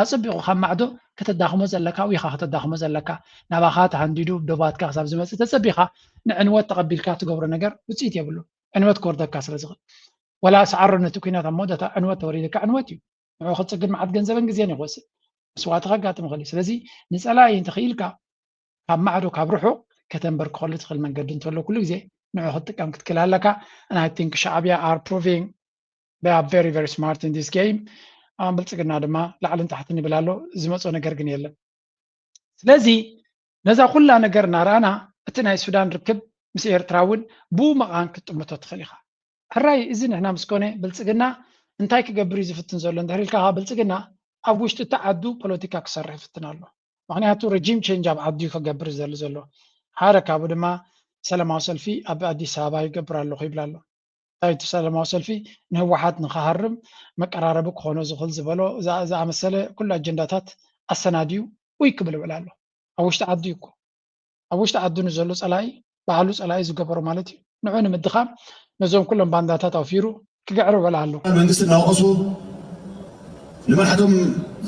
ኣፀቢቑ ካብ ማዕዶ ከተዳኽሞ ዘለካ ወይ ከተዳኽሞ ዘለካ ናባኻ ተሃንዲዱ ደባትካ ክሳብ ዝመጽእ ተጸቢኻ ንዕንወት ተቐቢልካ ትገብሮ ነገር ውጽኢት የብሉ ዕንወት ክወርደካ ስለ ዝኽእል ወላ ሰዓሮ ነቲ ኩናት ኣብ ሞደታ ዕንወት ተወሪድካ ዕንወት እዩ ንዑ ክትጽግን መዓት ገንዘብን ግዜን ይወስድ መስዋዕቲ ከጋጥም ይኽእል ስለዚ ንጸላኢ እንተኽኢልካ ካብ ማዕዶ ካብ ርሑቕ ከተንበር ክኸሉ ትኽእል መንገዲ እንተሎ ኩሉ ግዜ ንዑ ክትጥቀም ክትክእል ኣለካ and I think ሻዕብያ are proving they are very very smart in this game ብልጽግና ድማ ላዕልን ታሕትን ይብል ኣሎ ዝመጾ ነገር ግን የለን ስለዚ ነዛ ኩላ ነገር እናርኣና እቲ ናይ ሱዳን ርክብ ምስ ኤርትራ እውን ብመቓን ክትጥምቶ ትኽእል ኢኻ ሕራይ እዚ ንሕና ምስ ኮነ ብልጽግና እንታይ ክገብር እዩ ዝፍትን ዘሎ እንድሕር ኢልካ ብልጽግና ኣብ ውሽጢ እቲ ዓዱ ፖለቲካ ክሰርሕ ይፍትን ኣሎ ምክንያቱ ረጂም ቼንጅ ኣብ ዓዱ ክገብር ዘሎ ሓደ ካብኡ ድማ ሰላማዊ ሰልፊ ኣብ ኣዲስ ኣበባ ይገብር ኣለኹ ይብል ኣሎ ታይቲ ሰላማዊ ሰልፊ ንህወሓት ንኽሃርም መቀራረቢ ክኾኑ ዝኽእል ዝበሎ ዝኣመሰለ ኩሉ ኣጀንዳታት ኣሰናድዩ ወይ ክብል ይብል ኣሎ ኣብ ውሽጢ ዓዱ እኮ ኣብ ውሽጢ ዓዱ ንዘሎ ጸላኢ ባህሉ ጸላኢ ዝገበሮ ማለት እዩ ንዑ ንምድኻም ነዞም ኩሎም ባንዳታት ኣውፊሩ ክግዕር ይብል ኣሎ መንግስቲ እናወቀሱ ንመርሓቶም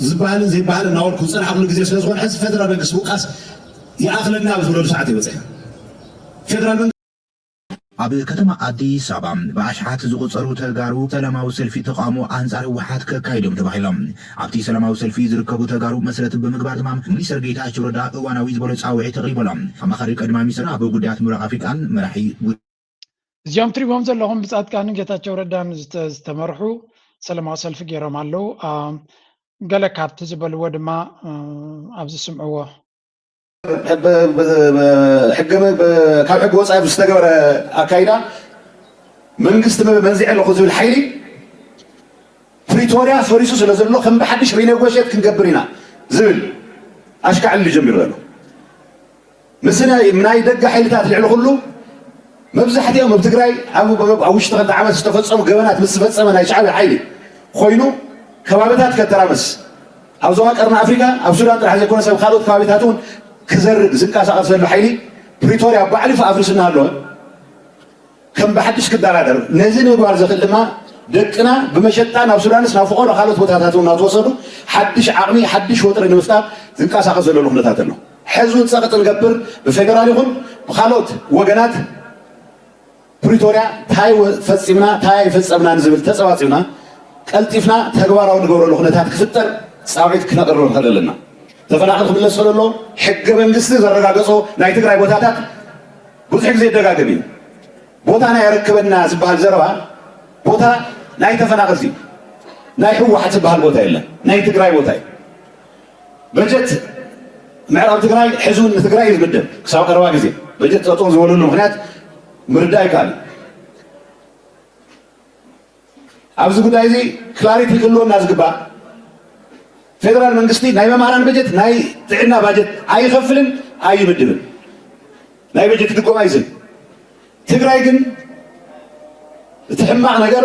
ዝበሃልን ዘይበሃልን እናወልኩ ዝፀንሐ ኩሉ ግዜ ስለ ዝኾነ ሕዚ ፌደራል መንግስቲ ውቃስ ይኣኽለና ብዝብለሉ ሰዓት ይበፅሕ ፌደራል ኣብ ከተማ ኣዲስ ኣበባ ብኣሽሓት ዝቁፀሩ ተጋሩ ሰላማዊ ሰልፊ ተቃውሞ ኣንጻር ህወሓት ከካይዶም ተባሂሎም ኣብቲ ሰላማዊ ሰልፊ ዝርከቡ ተጋሩ መሰረት ብምግባር ድማ ሚኒስትር ጌታቸው ረዳ እዋናዊ ዝበሎ ፃውዒት ተቕሪቦሎም ኣማኻሪ ቀድማ ሚኒስትር ኣብ ጉዳያት ምብራቕ ኣፍሪቃን መራሒ እዚኦም ትሪቦም ዘለኹም ብጻድቃንን ጌታቸው ረዳን ዝተመርሑ ሰላማዊ ሰልፊ ገይሮም ኣለዉ ገለ ካብቲ ዝበልዎ ድማ ኣብዚ ስምዕዎ ካብ ሕጊ ወፃኢ ዝተገበረ ኣካይዳ መንግስቲ መንዚዕ ኣለኹ ዝብል ሓይሊ ፕሪቶርያ ፈሪሱ ስለ ዘሎ ከም ብሓድሽ ሪኔጎሽት ክንገብር ኢና ዝብል ኣሽካዕሊ ጀሚሩ ዘሎ ምስ ናይ ደገ ሓይልታት ልዕሊ ኩሉ መብዛሕትኦም ኣብ ትግራይ ኣብ ውሽጢ ክልተ ዓመት ዝተፈፀሙ ገበናት ምስ ዝፈፀመ ናይ ሻዕብያ ሓይሊ ኮይኑ ከባቢታት ከተራመስ ኣብ ዞባ ቀርኒ ኣፍሪካ ኣብ ሱዳን ጥራሕ ዘይኮነ ሰብ ካልኦት ከባቢታት እውን ክዘርግ ዝንቀሳቐስ ዘሎ ሓይሊ ፕሪቶርያ ባዕሉ ኣፍሪስና ኣለዎ ከም ብሓድሽ ክደራደር ነዚ ምግባር ዝኽእል ድማ ደቅና ብመሸጣ ናብ ሱዳንስ ናብ ፍቆዶ ካልኦት ቦታታት እውን እናተወሰዱ ሓድሽ ዓቕሚ ሓድሽ ወጥሪ ንምፍጣር ዝንቀሳቐስ ዘሎ ኩነታት ኣሎ ሕዚ እውን ፀቕጥ ንገብር ብፌደራል ይኹን ብካልኦት ወገናት ፕሪቶርያ እንታይ ፈፂምና እንታይ ፈፀምና ንዝብል ተፀዋፂምና ቀልጢፍና ተግባራዊ ንገብረሉ ኩነታት ክፍጠር ፃውዒት ክነቕርብ ንኽእል ኣለና ተፈናቅል ክምለስ ዘሎ ሕገ መንግስቲ ዘረጋገፆ ናይ ትግራይ ቦታታት ብዙሕ ግዜ ይደጋገም እዩ ቦታ ናይ ረክበና ዝበሃል ዘረባ ቦታ ናይ ተፈናቅልቲ ናይ ህወሓት ዝበሃል ቦታ የለን ናይ ትግራይ ቦታ እዩ በጀት ምዕራብ ትግራይ ሕዙን ንትግራይ እዩ ዝምደብ ክሳብ ቀረባ ግዜ በጀት ጠጦ ዝበለሉ ምክንያት ምርዳእ ይከኣል ኣብዚ ጉዳይ እዚ ክላሪቲ ክህልወና ዝግባእ ፌደራል መንግስቲ ናይ መምሃራን በጀት ናይ ጥዕና ባጀት ኣይኸፍልን ኣይምድብን ናይ በጀት ድጎማ ይዝን ትግራይ ግን እቲ ሕማቕ ነገር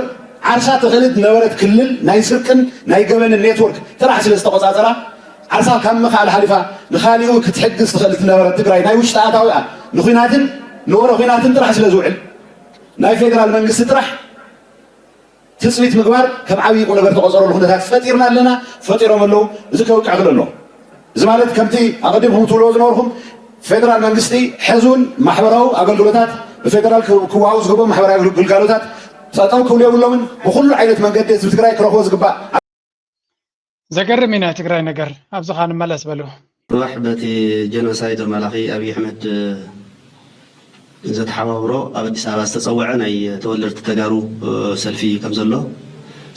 ዓርሳ ተኽእልት ነበረት ክልል ናይ ስርቅን ናይ ገበንን ኔትወርክ ጥራሕ ስለ ዝተቆፃፀራ ዓርሳ ካብ ምኽኣል ሓሊፋ ንኻሊኡ ክትሕግዝ ትኽእልት ነበረት ትግራይ ናይ ውሽጢ ኣታዊኣ ንኹናትን ንወረ ኩናትን ጥራሕ ስለ ዝውዕል ናይ ፌደራል መንግስቲ ጥራሕ ትፅቢት ምግባር ከም ዓብዪ ቁም ነገር ተቆፀረሉ ኩነታት ፈጢርና ኣለና ፈጢሮም ኣለዉ እዚ ከውቅዕ ክእል ኣሎ እዚ ማለት ከምቲ ኣቐዲምኩም ትብልዎ ዝነበርኩም ፌደራል መንግስቲ ሕዙን ማሕበራዊ ኣገልግሎታት ብፌደራል ክወሃቡ ዝግብኦም ማሕበራዊ ግልጋሎታት ጠጠው ክብሉ የብሎምን ብኩሉ ዓይነት መንገዲ ህዝቢ ትግራይ ክረክቦ ዝግባእ ዘገርም እዩ ናይ ትግራይ ነገር ኣብዚ ኻ ንመለስ በሉ ጥዋሕ በቲ ጀኖሳይድ መላኺ ኣብዪ ኣሕመድ ዘተሓባብሮ ኣብ ኣዲስ ኣበባ ዝተፀውዐ ናይ ተወለድቲ ተጋሩ ሰልፊ ከም ዘሎ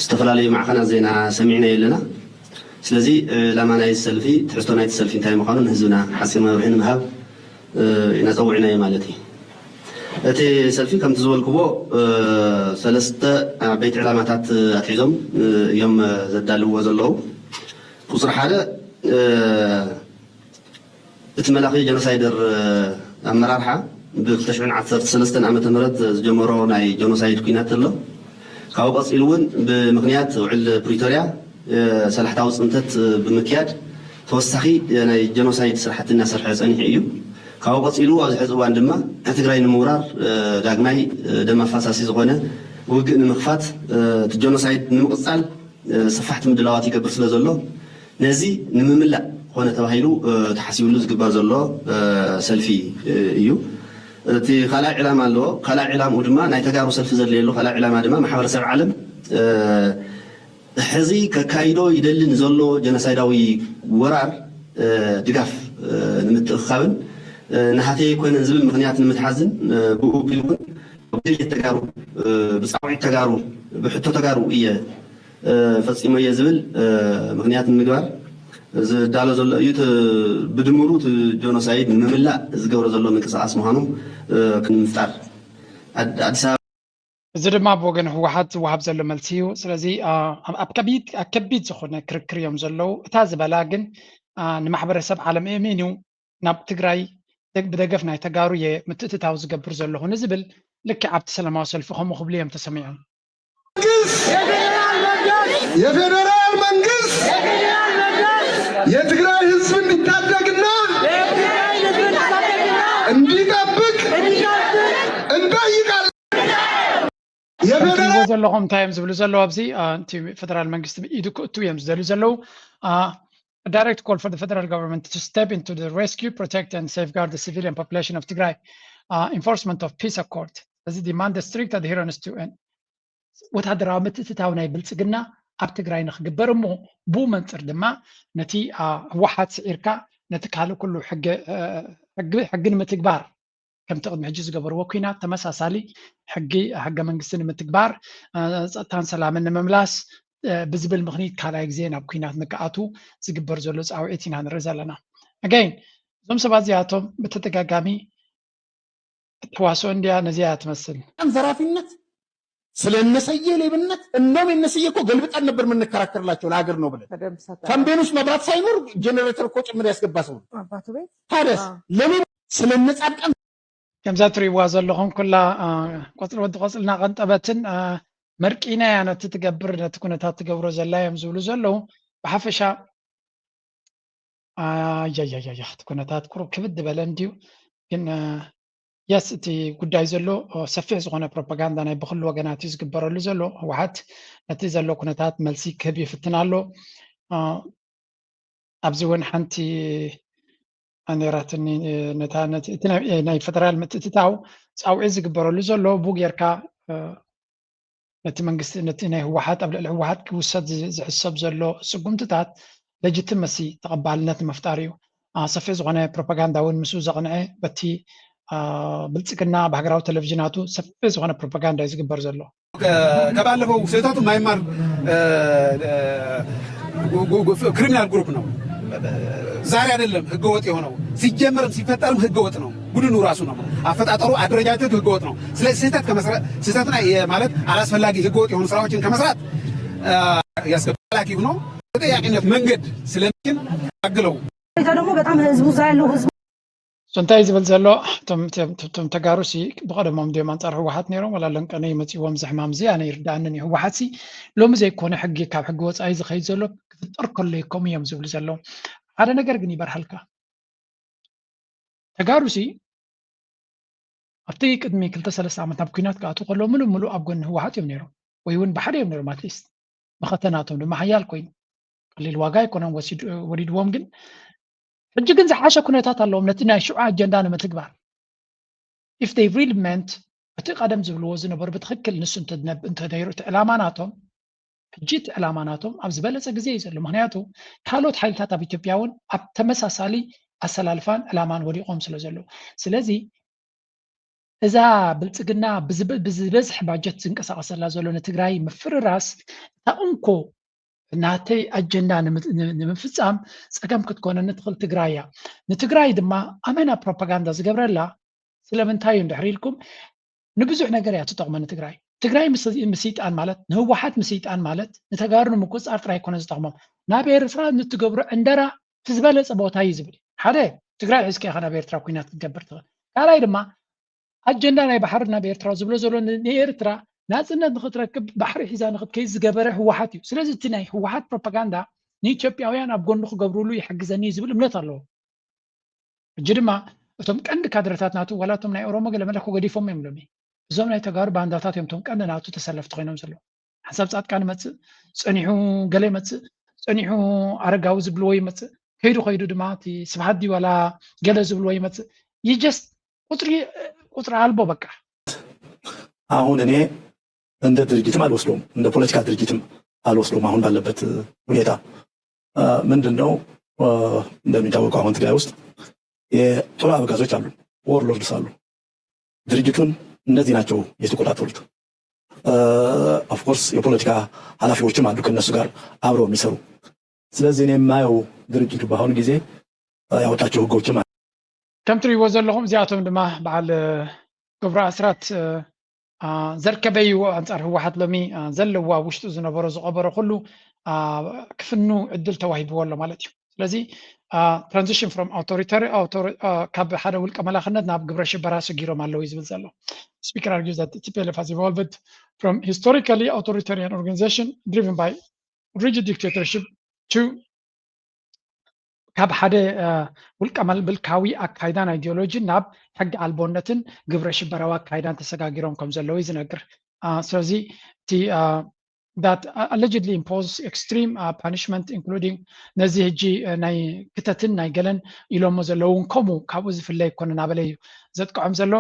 ዝተፈላለዩ ማዕኸናት ዜና ሰሚዕና የለና ስለዚ ዕላማ ናይ ሰልፊ ትሕዝቶ ናይቲ ሰልፊ እንታይ ምዃኑ ንህዝብና ሓፂር መብርሒ ንምሃብ ኢና ፀዊዕናዮ ማለት እዩ እቲ ሰልፊ ከምቲ ዝበልክዎ ሰለስተ ዓበይቲ ዕላማታት ኣትሒዞም እዮም ዘዳልውዎ ዘለዉ ቁፅሪ ሓደ እቲ መላኺ ጀኖሳይደር ኣመራርሓ ብ2013 ዓመተ ምህረት ዝጀመሮ ናይ ጀኖሳይድ ኩናት ኣሎ ካብኡ ቀፂሉ እውን ብምክንያት ውዕል ፕሪቶርያ ሰላሕታዊ ፅንተት ብምክያድ ተወሳኺ ናይ ጀኖሳይድ ስራሕቲ እናሰርሐ ፀኒሑ እዩ ካብኡ ቀፂሉ ኣብዚ ሕዚ እዋን ድማ ትግራይ ንምውራር ዳግማይ ደም ኣፋሳሲ ዝኾነ ውግእ ንምኽፋት እቲ ጀኖሳይድ ንምቕፃል ሰፋሕቲ ምድላዋት ይገብር ስለ ዘሎ ነዚ ንምምላእ ኮነ ተባሂሉ ተሓሲብሉ ዝግበር ዘሎ ሰልፊ እዩ እቲ ካልኣይ ዕላማ ኣለዎ ካልኣይ ዕላምኡ ድማ ናይ ተጋሩ ሰልፊ ዘድልየሉ ካልኣይ ዕላማ ድማ ማሕበረሰብ ዓለም ሕዚ ከካይዶ ይደልን ዘሎ ጀኖሳይዳዊ ወራር ድጋፍ ንምትእኻብን ንሃተይ ኮይነን ዝብል ምክንያት ንምትሓዝን ብኡ ቢሉን ብድልየት ተጋሩ ብፃውዒት ተጋሩ ብሕቶ ተጋሩ እየ ፈፂሞ እየ ዝብል ምክንያት ንምግባር ዝዳሎ ዘሎ እዩ ብድምሩ ጀኖሳይድ ንምምላእ ዝገብሮ ዘሎ ምንቅስቃስ ምዃኑ ክንምፍጣር ኣዲስ ኣበባ እዚ ድማ ብወገን ህወሓት ዝወሃብ ዘሎ መልሲ እዩ ስለዚ ኣብ ከቢድ ዝኾነ ክርክር እዮም ዘለው እታ ዝበላ ግን ንማሕበረሰብ ዓለም እምኑ ናብ ትግራይ ብደገፍ ናይ ተጋሩ ምትእትታው ዝገብር ዘለኹ ንዝብል ልክዕ ኣብቲ ሰላማዊ ሰልፊ ከምኡ ክብሉ እዮም ተሰሚዖም የፌዴራል መንግስት የትግራይ ህዝብ እንዲታደግና እንዲጠብቅ እንጠይቃለን የፌዴራል ዘለኹም ታይም ዝብሉ ዘለው ኣብዚ እቲ ፌደራል መንግስቲ ኢዱ ክእቱ እዮም ዝደልዩ ዘለው A direct call for the federal government to step into the rescue, protect and safeguard the civilian population of Tigray. Enforcement of peace accord. As it demand the strict adherence to and what had the ምትእትታው ናይ ብልጽግና ኣብ ትግራይ ንኽግበር እሞ ብኡ መንፅር ድማ ነቲ ህወሓት ስዒርካ ነቲ ካልእ ኩሉ ሕጊ ንምትግባር ከምቲ ቅድሚ ሕጂ ዝገበርዎ ኩናት ተመሳሳሊ ሕገ መንግስቲ ንምትግባር ፀጥታን ሰላምን ንምምላስ ብዝብል ምክንያት ካልኣይ ግዜ ናብ ኩናት ንክኣቱ ዝግበር ዘሎ ፃውዒት ኢና ንርኢ ዘለና ኣገይን እዞም ሰባት እዚኣቶም ብተደጋጋሚ ተዋስኦ እንድያ ነዚያ ትመስል ዘራፊነት ስለነሰየ ሌብነት እንደውም የነሰየ እኮ ገልብጠን ነበር የምንከራከርላቸው ለሀገር ነው ብለን ካምፔን ውስጥ መብራት ሳይኖር ጀነሬተር እኮ ጭምር ያስገባ ሰው ታደስ ለምን ስለነጻድቃን ከምዛ ትሪእዋ ዘለኹም ኩላ ቆፅሊ ወዲ ቆፅልና ቀንጠበትን መርቂና ነቲ ትገብር ነቲ ኩነታት ትገብሮ ዘላ እዮም ዝብሉ ዘለው ብሓፈሻ እቲ ኩነታት ቁሩብ ክብድ በለ እንድዩ ግን የስ እቲ ጉዳይ ዘሎ ሰፊሕ ዝኾነ ፕሮፓጋንዳ ናይ ብኩሉ ወገናት እዩ ዝግበረሉ ዘሎ ህወሓት ነቲ ዘሎ ኩነታት መልሲ ክህብ ይፍትን ኣሎ ኣብዚ እውን ሓንቲ ነራትኒ እቲ ናይ ፌደራል ምትእትታው ፃውዒት ዝግበረሉ ዘሎ ቡ ጌርካ ነቲ መንግስቲ ነቲ ናይ ህወሓት ኣብ ልዕሊ ህወሓት ክውሰድ ዝሕሰብ ዘሎ ስጉምትታት ለጅትመሲ ተቐባልነት ምፍጣር እዩ ሰፊሕ ዝኾነ ፕሮፓጋንዳ እውን ምስኡ ዘቕንዐ በቲ ብልጽግና በሀገራዊ ቴሌቪዥናቱ ሰፊሕ ዝኾነ ፕሮፓጋንዳ እዩ ዝግበር ዘሎ ከባለፈው ስህተቱ ማይማር ክሪሚናል ግሩፕ ነው ዛሬ አይደለም ህገወጥ የሆነው ሲጀመርም ሲፈጠርም ህገወጥ ነው ቡድኑ ራሱ ነው አፈጣጠሩ አደረጃጀቱ ህገወጥ ነው ስለዚህ ስህተትና ማለት አላስፈላጊ ህገወጥ የሆኑ ስራዎችን ከመስራት ያስገባላኪ ሆኖ ተጠያቂነት መንገድ ስለሚችል አግለው ደግሞ በጣም ህዝቡ ዛለው ህዝቡ ስንታይ ዝብል ዘሎ ቶም ተጋሩሲ ብቀደሞም ድዮም አንጻር ህወሓት ነይሮም ወላ ለንቀነይ መፂዎም ዘሕማም እዚ ኣነ ይርዳእንን እዩ ህወሓትሲ ሎሚ ዘይኮነ ሕጊ ካብ ሕጊ ወፃኢ ዝኸይድ ዘሎ ክፍጠር ከሎ ይኮም እዮም ዝብሉ ዘሎ ሓደ ነገር ግን ይበርሃልካ ተጋሩሲ ኣብቲ ቅድሚ 2-3 ዓመት ኣብ ኩናት ክኣቱ ከሎ ሙሉእ ኣብ ጎኒ ህወሓት እዮም ነይሮም ወይ እውን ብሓደ እዮም ነይሮም ኣትሊስት ብኸተናቶም ድማ ሓያል ኮይኑ ቀሊል ዋጋ ይኮነም ወዲድዎም ግን ሕጂ ግን ዝሓሸ ኩነታት ኣለዎም ነቲ ናይ ሽዑ ኣጀንዳ ንምትግባር if they really meant እቲ ቀደም ዝብልዎ ዝነበሩ ብትክክል ንሱ እንተነይሩ እቲ ዕላማ ናቶም ሕጂ እቲ ዕላማ ናቶም ኣብ ዝበለፀ ግዜ እዩ ዘሎ ምክንያቱ ካልኦት ሓይልታት ኣብ ኢትዮጵያ እውን ኣብ ተመሳሳሊ ኣሰላልፋን ዕላማን ወዲቖም ስለ ዘለዉ ስለዚ እዛ ብልፅግና ብዝበዝሕ ባጀት ዝንቀሳቀሰላ ዘሎ ንትግራይ ምፍርራስ ታእንኮ ናተይ ኣጀንዳ ንምፍፃም ፀገም ክትኮነ ንትኽእል ትግራይ እያ ንትግራይ ድማ ኣመና ፕሮፓጋንዳ ዝገብረላ ስለምንታይ እዩ እንድሕር ኢልኩም ንብዙሕ ነገር እያ ትጠቕመ ንትግራይ ትግራይ ምስይጣን ማለት ንህወሓት ምስይጣን ማለት ንተጋሩ ንምቁፅፃር ጥራይ ኮነ ዝጠቕሞም ናብ ኤርትራ ንትገብሮ ዕንደራ ትዝበለፀ ቦታ እዩ ዝብል ሓደ ትግራይ ሒዝካ ኢኻ ናብ ኤርትራ ኩናት ክትገብር ትኽእል ካልኣይ ድማ ኣጀንዳ ናይ ባሕሪ ናብ ኤርትራ ዝብሎ ዘሎ ንኤርትራ ናጽነት ንኽትረክብ ባሕሪ ሒዛ ንኽትከይድ ዝገበረ ህወሓት እዩ ስለዚ እቲ ናይ ህወሓት ፕሮፓጋንዳ ንኢትዮጵያውያን ኣብ ጎኑ ክገብርሉ ይሕግዘኒ ዝብል እምነት ኣለዎ እጂ ድማ እቶም ቀንዲ ካድረታት ናቱ ዋላቶም ናይ ኦሮሞ ገለመለ ገዲፎም እዮም ሎሚ እዞም ናይ ተጋሩ ባንዳታት እዮም እቶም ቀንዲ ናቱ ተሰለፍቲ ኮይኖም ዘለዉ ሓሳብ ጻድቃን ይመፅእ ፀኒሑ ገለ ይመፅእ ፀኒሑ ኣረጋዊ ዝብልዎ ይመፅእ ከይዱ ድማ እቲ ስብሓት ዋላ ገለ ዝብልዎ ይመፅእ ይጀስት ቁጥሪ አልቦ በቃ አሁን እኔ እንደ ድርጅትም አልወስደውም፣ እንደ ፖለቲካ ድርጅትም አልወስደውም። አሁን ባለበት ሁኔታ ምንድነው እንደሚታወቀው አሁን ትግራይ ውስጥ የጦር አበጋዞች አሉ፣ ወርሎርድስ አሉ። ድርጅቱን እነዚህ ናቸው የተቆጣጠሩት። ኦፍኮርስ የፖለቲካ ኃላፊዎችም አሉ ከነሱ ጋር አብረው የሚሰሩ። ስለዚህ እኔ የማየው ድርጅቱ በአሁኑ ጊዜ ያወጣቸው ህጎችም ከም ትሪእዎ ዘለኹም እዚኣቶም ድማ በዓል ግብረ ኣስራት ዘርከበዩ ኣንጻር ህወሓት ሎሚ ዘለዋ ውሽጡ ዝነበሮ ዝቐበሮ ኩሉ ክፍኑ ዕድል ተዋሂብዎ ኣሎ ማለት እዩ። ስለዚ ትራንዚሽን ፍሮም ኣውቶሪታሪ ካብ ሓደ ውልቀ መላኽነት ናብ ግብረ ሽበራ ሰጊሮም ኣለዉ እዩ ዝብል ዘሎ ስፒከር argues that TPLF has evolved from historically authoritarian organization driven by rigid dictatorship to ካብ ሓደ ውልቀ መልብልካዊ ኣካይዳን ኣይዲዮሎጂን ናብ ሕጊ ኣልቦነትን ግብረ ሽበራዊ ኣካይዳን ተሰጋጊሮም ከም ዘለዉ ይዝነግር። ስለዚ እቲ that allegedly impose extreme punishment including ነዚ ሕጂ ናይ ክተትን ናይ ገለን ኢሎሞ ዘለውን ከምኡ ካብኡ ዝፍለይ ይኮነን ኣበለ እዩ ዘጥቅዖም ዘሎ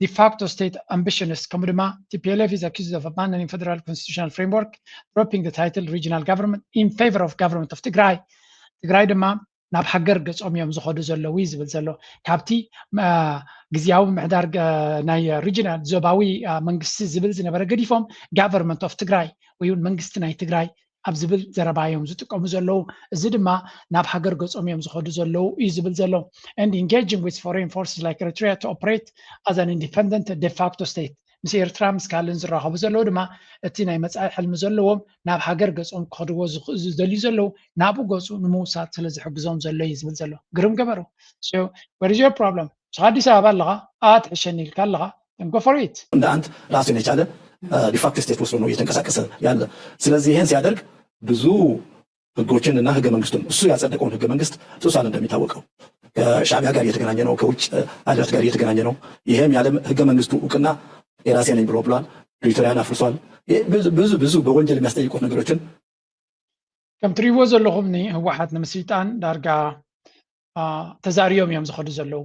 de facto state ambitionists ከምኡ ድማ TPLF is accused of abandoning federal constitutional framework, dropping the title regional government in favor of government of ትግራይ ድማ ናብ ሃገር ገጾም እዮም ዝኸዱ ዘለዉ ዝብል ዘሎ ካብቲ ግዝያዊ ምሕዳር ናይ ሪጅናል ዞባዊ መንግስቲ ዝብል ዝነበረ ገዲፎም ጋቨርንመንት ኦፍ ትግራይ ወይ መንግስቲ ናይ ትግራይ ኣብ ዝብል ዘረባዮም ዝጥቀሙ ዘለዉ እዚ ድማ ናብ ሃገር ገጾም እዮም ዝኸዱ ዘለዉ እዩ ዝብል ዘሎ and engaging with foreign forces like Eritrea to operate as an independent de facto state ምስ ኤርትራ ምስ ካልእን ዝራኸቡ ዘለዉ ድማ እቲ ናይ መጻኢ ሕልሚ ዘለዎም ናብ ሃገር ገጾም ክኸድዎ ዝደልዩ ዘለዉ ናብኡ ገጹ ንምውሳድ ስለ ዝሕግዞም ዘሎ እዩ ዝብል ዘሎ ግርም ገበሩ so what is your problem አዲስ አበባ ኣለኻ አትሕሸኒ ኢልካ ኣለኻ go for it እንደ አንድ ራሱን የቻለ ዲፋክቶ ስቴት ወስዶ ነው እየተንቀሳቀሰ ያለ። ስለዚህ ይሄን ሲያደርግ ብዙ ህጎችን እና ህገ መንግስቱን እሱ ያጸደቀውን ህገ መንግስት ጥሷል። እንደሚታወቀው ከሻዕቢያ ጋር እየተገናኘ ነው፣ ከውጭ ኃይላት ጋር እየተገናኘ ነው። ይሄም ያለ ህገ መንግስቱ እውቅና የራሴ ነኝ ብሎ ብሏል። ፕሪቶሪያን አፍርሷል። ብዙ በወንጀል የሚያስጠይቁት ነገሮችን ከም ትሪእዎ ዘለኹም ህወሓት ንምስልጣን ዳርጋ ተዛሪዮም እዮም ዝኸዱ ዘለዉ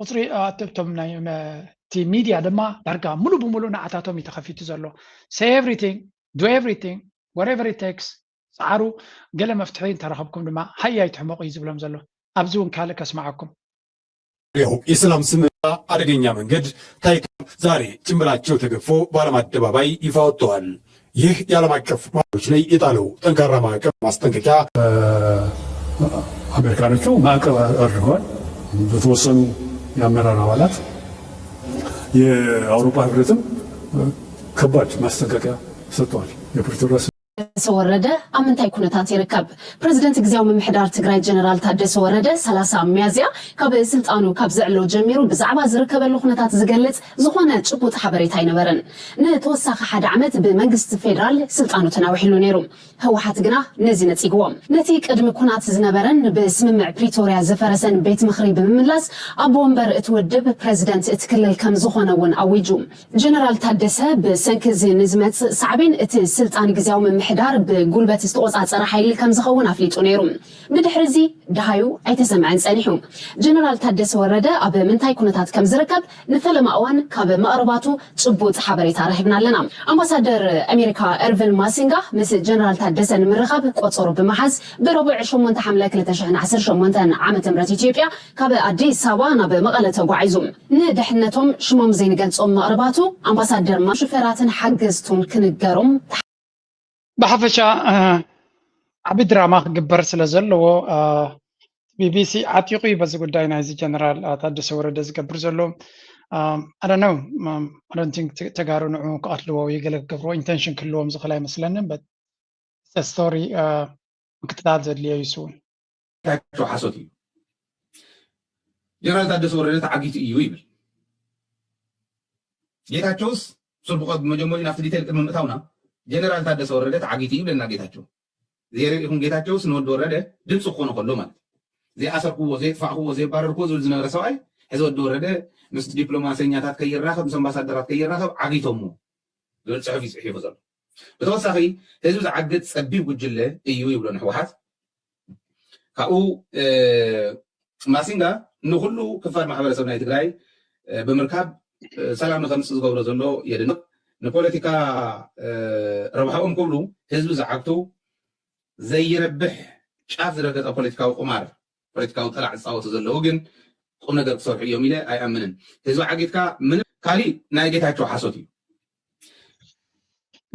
ቁፅሪ ኣተብቶም ናይ እቲ ሚድያ ድማ ዳርጋ ሙሉ ብሙሉ ንዓታቶም ተኸፊቱ ዘሎ say everything do everything whatever it takes ፃዕሩ ገለ መፍትሒ ተረኸብኩም ድማ ሃያይ ትሕመቑ እዩ ዝብሎም ዘሎ ኣብዚ እውን ካልእ ከስማዓኩም የሰላም ስምምነትና አደገኛ መንገድ ታይተው ዛሬ ጭምብላቸው ተገፎ በዓለም አደባባይ ይፋ ወጥተዋል። ይህ የዓለም አቀፍ ማዕቀቦች ላይ የጣለው ጠንካራ ማዕቀብ ማስጠንቀቂያ አሜሪካኖቹ ማዕቀብ አድርገዋል። በተወሰኑ የአመራር አባላት የአውሮፓ ህብረትም ከባድ ማስጠንቀቂያ ሰጥተዋል። የፕሪቶሪያ ወረደ አምንታይ ኩነታት ይርከብ ፕሬዝዳንት ግዚያው ምምሕዳር ትግራይ ጀነራል ታደሰ ወረደ 30 ሚያዝያ ካብ ስልጣኑ ካብ ዝዕሎ ጀሚሩ ብዛዕባ ዝርከበሉ ኩነታት ዝገልጽ ዝኾነ ጭቡጥ ሓበሬታ ይነበረን ንተወሳኺ ሓደ ዓመት ብመንግስቲ ፌደራል ስልጣኑ ተናዊሒሉ ነይሩ ህወሓት ግና ነዚ ነፂግዎም ነቲ ቅድሚ ኩናት ዝነበረን ብስምምዕ ፕሪቶሪያ ዘፈረሰን ቤት ምኽሪ ብምምላስ ኣብ ወንበር እትውድብ ፕሬዝዳንት እትክልል ከም ዝኾነ እውን ኣዊጁ ጀነራል ታደሰ ብሰንኪ ዝመጽ ሳዕቤን እቲ ስልጣን ግዚያው ምምሕዳር ብጉልበት ዝተቆጻጸረ ሓይሊ ከም ዝኸውን ኣፍሊጡ ነይሩ ብድሕሪዚ ድሃዩ ኣይተሰምዐን ጸኒሑ ጀነራል ታደሰ ወረደ ኣብ ምንታይ ኩነታት ከም ዝርከብ ንፈለማ እዋን ካብ መቕረባቱ ጽቡጥ ሓበሬታ ረኺብና ኣለና ኣምባሳደር ኣሜሪካ ኤርቪን ማሲንጋ ምስ ጀነራል ታደሰ ንምርኻብ ቆጸሮ ብምሓዝ ብረቡዕ 8 ሐምለ 2018 ዓመተ ምህረት ኢትዮጵያ ካብ ኣዲስ አበባ ናብ መቐለ ተጓዒዙ ንድሕነቶም ሽሞም ዘይንገልጾም መቕረባቱ ኣምባሳደር ማሽፈራትን ሓገዝቱን ክንገሮም ብሓፈሻ ዓቢ ድራማ ክግበር ስለ ዘለዎ ቢቢሲ ዓጢቑ በዚ ጉዳይ ናይዚ ጀነራል ታደሰ ወረደ ዝገብር ዘሎ ኣደነው ኣዶንቲንክ ተጋሩ ንዑ ክቐትልዎ ወይ ገለ ክገብርዎ ኢንቴንሽን ክህልዎም ዝኽእል ኣይመስለንን ስቶሪ ምክትታል ዘድልዮ ይስውን ታቸው ሓሶት እዩ ጀነራል ታደሰ ወረደ ተዓጊቱ እዩ ይብል ጌታቸውስ ሱርብቆት መጀመሪያ ናፍቲ ዲቴል ቅድሚ ምእታውና ጀነራል ታደሰ ወረደ ተዓጊቱ ይብለና ጌታቸው ዘይሪኢኹም ጌታቸውስ ንወዲ ወረደ ድምፂ ክኾኑ ከሎ ማለት ዘይኣሰርክዎ ዘይጥፋዕክዎ ዘይባረርክዎ ዝብል ዝነበረ ሰብኣይ ሕዚ ወዲ ወረደ ምስ ዲፕሎማሰኛታት ከይራኸብ ምስ ኣምባሳደራት ከይራኸብ ዓጊቶሞ ዝብል ፅሑፍ ይፅሒፉ ዘሎ ብተወሳኺ ህዝቢ ዝዓግድ ፀቢብ ጉጅለ እዩ ይብሎ ንሕወሓት ካብኡ ማሲንጋ ንኩሉ ክፋል ማሕበረሰብ ናይ ትግራይ ብምርካብ ሰላም ንከምፅእ ዝገብሮ ዘሎ የድንቅ ንፖለቲካ ረብሓኦም ክብሉ ህዝቢ ዝዓግቱ ዘይረብሕ ጫፍ ዝረገፀ ፖለቲካዊ ቁማር ፖለቲካዊ ጠላዕ ዝፃወቱ ዘለዉ ግን ቁም ነገር ክሰርሑ እዮም ኢለ ኣይኣምንን ህዝቢ ዓጊትካ ምንም ካሊእ ናይ ጌታቸው ሓሶት እዩ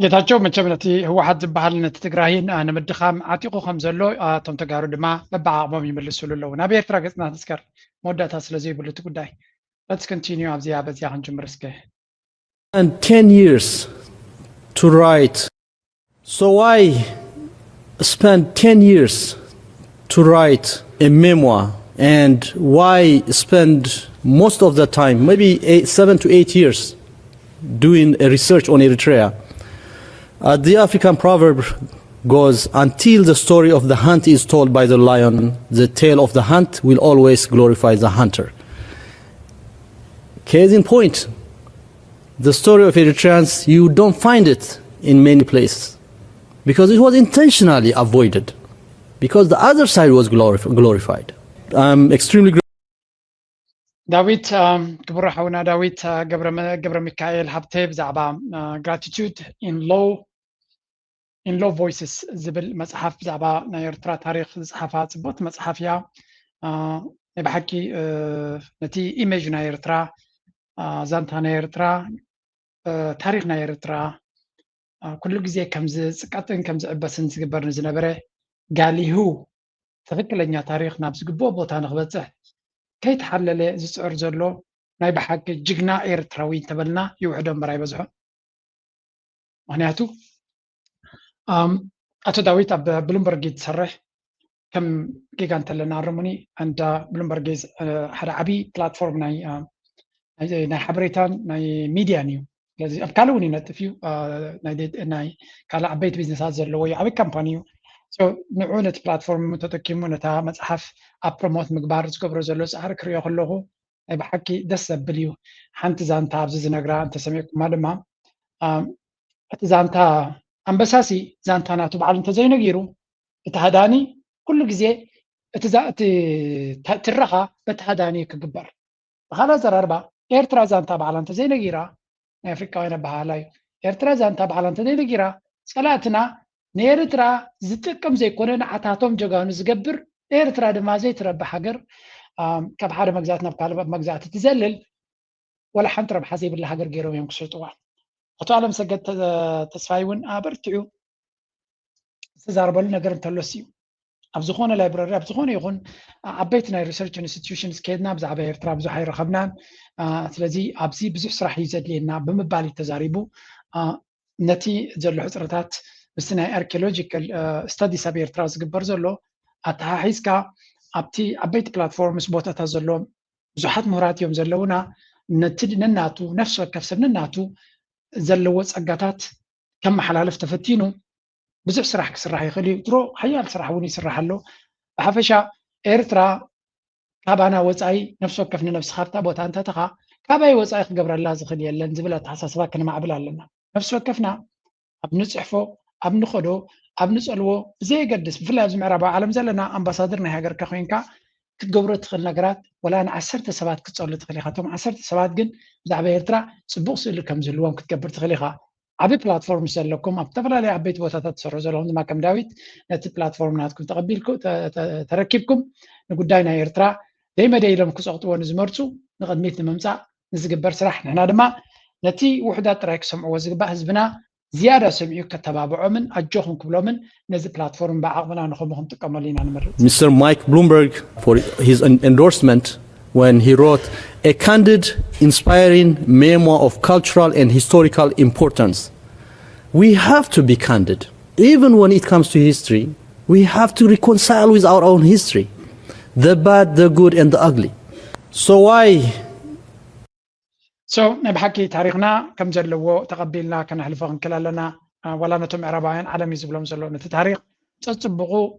ጌታቸው መቸም ነቲ ህወሓት ዝበሃል ነቲ ትግራይን ንምድኻም ዓጢቑ ከም ዘሎ እቶም ተጋሩ ድማ በብዓቕሞም ይምልስሉ ኣለዉ ናብ ኤርትራ ገፅና ተስከር መወዳእታ ስለዘይብሉ እቲ ጉዳይ let's continue ኣብዚኣ በዚኣ ክንጅምር እስከ and 10 years to write so why spend 10 years to write a memoir and why spend most of the time maybe 7 to 8 years doing a research on Eritrea. The African proverb goes, until the story of the hunt is told by the lion, the tale of the hunt will always glorify the hunter. Case in point, the story of Eritreans, you don't find it in many places because it was intentionally avoided because the other side was glorified. I'm extremely grateful. ዳዊት ክቡር ሓውና ዳዊት ገብረ ሚካኤል ሃብቴ ብዛዕባ gratitude in low voices ዝብል መፅሓፍ ብዛዕባ ናይ ኤርትራ ታሪክ ዝፅሓፋ ፅቡቕቲ መፅሓፍ እያ ናይ ብሓቂ ነቲ ኢሜጅ ናይ ኤርትራ ዛንታ ናይ ኤርትራ ታሪክ ናይ ኤርትራ ኩሉ ግዜ ከም ዝፅቀጥን ከም ዝዕበስን ዝግበር ንዝነበረ ጋሊሁ ትክክለኛ ታሪክ ናብ ዝግብኦ ቦታ ንክበፅሕ ከይተሓለለ ዝፅዕር ዘሎ ናይ ብሓቂ ጅግና ኤርትራዊ ተበልና ይውሕዶ እምበር ኣይበዝሖ ምክንያቱ ኣቶ ዳዊት ኣብ ብሉምበርግ ዝሰርሕ ከም ጌጋ እንተለና ርሙኒ እንዳ ብሉምበርግ ሓደ ዓብይ ፕላትፎርም ናይ ሓበሬታን ናይ ሚድያን እዩ ስለዚ ኣብ ካልእ እውን ይነጥፍ እዩ ናይ ካልእ ዓበይቲ ቢዝነሳት ዘለዎ እዩ ዓብይ ካምፓኒ እዩ ንዑ ነቲ ፕላትፎርም ተጠቂሙ ነታ መፅሓፍ ኣብ ፕሮሞት ምግባር ዝገብሮ ዘሎ ፃዕሪ ክሪኦ ከለኹ ናይ ብሓቂ ደስ ዘብል እዩ ሓንቲ ዛንታ ኣብዚ ዝነግራ እንተሰሚዕኩማ ድማ እቲ ዛንታ ኣንበሳሲ ዛንታ ናቱ በዓሉ እንተዘይነጊሩ እቲ ሃዳኒ ኩሉ ግዜ እቲ ትረኻ በቲ ሃዳኒ ክግበር ብካልእ ኣዘራርባ ኤርትራ ዛንታ በዓላ እንተዘይነጊራ ናይ ኣፍሪካውያን ኣባሃላ እዩ ኤርትራ ዛንታ በዓላ እንተዘይነጊራ ፀላእትና ንኤርትራ ዝጥቀም ዘይኮነ ንዓታቶም ጀጋኑ ዝገብር ኤርትራ ድማ ዘይትረብሕ ሃገር ካብ ሓደ መግዛእት ናብ ካልእ መግዛእቲ ትዘልል ወላ ሓንቲ ረብሓ ዘይብላ ሃገር ገይሮም እዮም ክስልጥዋ ኣቶ ዓለም ሰገድ ተስፋይ እውን ኣበርቲዑ ዝተዛረበሉ ነገር እንተሎስ እዩ ኣብ ዝኾነ ላይብረሪ ኣብ ዝኾነ ይኹን ዓበይቲ ናይ ሪሰርች ኢንስቲትዩሽንስ ከድና ብዛዕባ ኤርትራ ብዙሕ ኣይረኸብናን ስለዚ ኣብዚ ብዙሕ ስራሕ እዩ ዘድልየና ብምባል ተዛሪቡ ነቲ ዘሎ ሕፅረታት ምስቲ ናይ ኣርኪኦሎጂካል ስተዲስ ኣብ ኤርትራ ዝግበር ዘሎ ኣተሓሒዝካ ኣብቲ ዓበይቲ ፕላትፎርምስ ቦታታት ዘለዎም ብዙሓት ምሁራት እዮም ዘለውና ነቲ ነናቱ ነፍሲ ወከፍ ሰብ ነናቱ ዘለዎ ፀጋታት ከም መሓላለፍ ተፈቲኑ ብዙሕ ስራሕ ክስራሕ ይኽእል እዩ ድሮ ሓያል ስራሕ እውን ይስራሕ ኣሎ ብሓፈሻ ኤርትራ ካባና ወፃኢ ነፍሲ ወከፍ ንነፍስካ ኣብታ ቦታ እንተተኻ ካባይ ወፃኢ ክገብረላ ዝኽእል የለን ዝብል ኣተሓሳስባ ክንማዕብል ኣለና ነፍሲ ወከፍና ኣብ ንፅሕፎ ኣብ ንኸዶ ኣብ ንፀልዎ ብዘየገድስ ብፍላይ ኣብዚ ምዕራባዊ ዓለም ዘለና ኣምባሳደር ናይ ሃገርካ ኮይንካ ክትገብሮ ትኽእል ነገራት ወላ ን10 ሰባት ክትፀሉ ትኽእል ኢኻ እቶም 10 ሰባት ግን ብዛዕባ ኤርትራ ፅቡቕ ስእሊ ከም ዝህልዎም ክትገብር ትኽእል ኢኻ ዓብይ ፕላትፎርም ዘለኩም ኣብ ዝተፈላለዩ ዓበይቲ ቦታታት ትሰርሑ ዘለኹም ድማ ከም ዳዊት ነቲ ፕላትፎርም ናትኩም ተቐቢልኩም ተረኪብኩም ንጉዳይ ናይ ኤርትራ ደይመደይሎም ክፀቕጥዎ ንዝመርፁ ንቅድሚት ንምምፃእ ንዝግበር ስራሕ ንሕና ድማ ነቲ ውሕዳት ጥራይ ክሰምዕዎ ዝግባእ ህዝብና زيادة سمعوا كتابعوا من أجوهم كلهم من نزل بلاتفورم بعضنا نخبهم تكملين عن مرة. Mr. Mike Bloomberg for his endorsement when he wrote a candid, inspiring memoir of cultural and historical importance. We have to be candid. Even when it comes to history, we have to reconcile with our own history. The bad, the good and the ugly. So why نبحكي تاريخنا كم زلوا تقبلنا كان حلفا كلالنا ولا نتم عربايان عالم يزبلهم زلوا نت تاريخ تصبغوا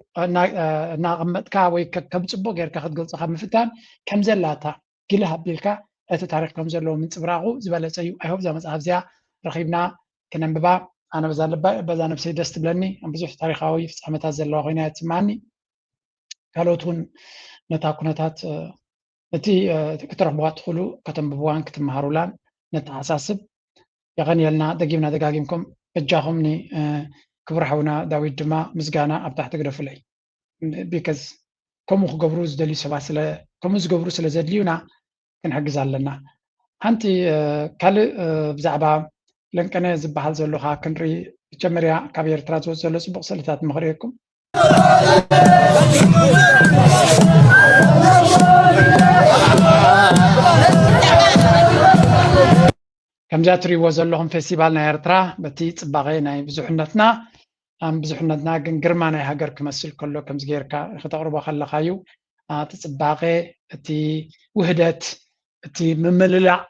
ناغمت كاوي كم تصبغ غير كخد قلص خم فتان كم زلاتا كلها بيلكا ات تاريخ كم زلوا من صبراغو زباله سيو ايهو زي مصحف زيا رخيبنا كننببا انا بزا نفسي دست بلني ام بزح تاريخاوي في عمتها زلوا غينا تسمعني ካልኦትን ነታ ኩነታት እቲ ክትረኽብዋ ትኽእሉ ከተንብብዋን ክትመሃሩላን ነተሓሳስብ የኸንየልና ደጊምና ደጋጊምኩም እጃኹምኒ ክቡር ሓውና ዳዊት ድማ ምስጋና ኣብ ታሕቲ ግደፍለይ ቢካዝ ከምኡ ክገብሩ ዝደልዩ ሰባት ከምኡ ዝገብሩ ስለ ዘድልዩና ክንሕግዝ ኣለና ሓንቲ ካልእ ብዛዕባ ለንቀነ ዝበሃል ዘሎካ ክንርኢ መጀመርያ ካብ ኤርትራ ዝወፅ ዘሎ ፅቡቅ ስእልታት ምኽሪአኩም ከምዛ ትሪእዎ ዘለኹም ፌስቲቫል ናይ ኤርትራ በቲ ፅባቐ ናይ ብዙሕነትና ግን ግርማ ናይ ሃገር ክመስል ከሎ ከምዚ ጌርካ ክተቕርቦ ከለካዩ እቲ ፅባቐ እቲ ውህደት እቲ ምምልላዕ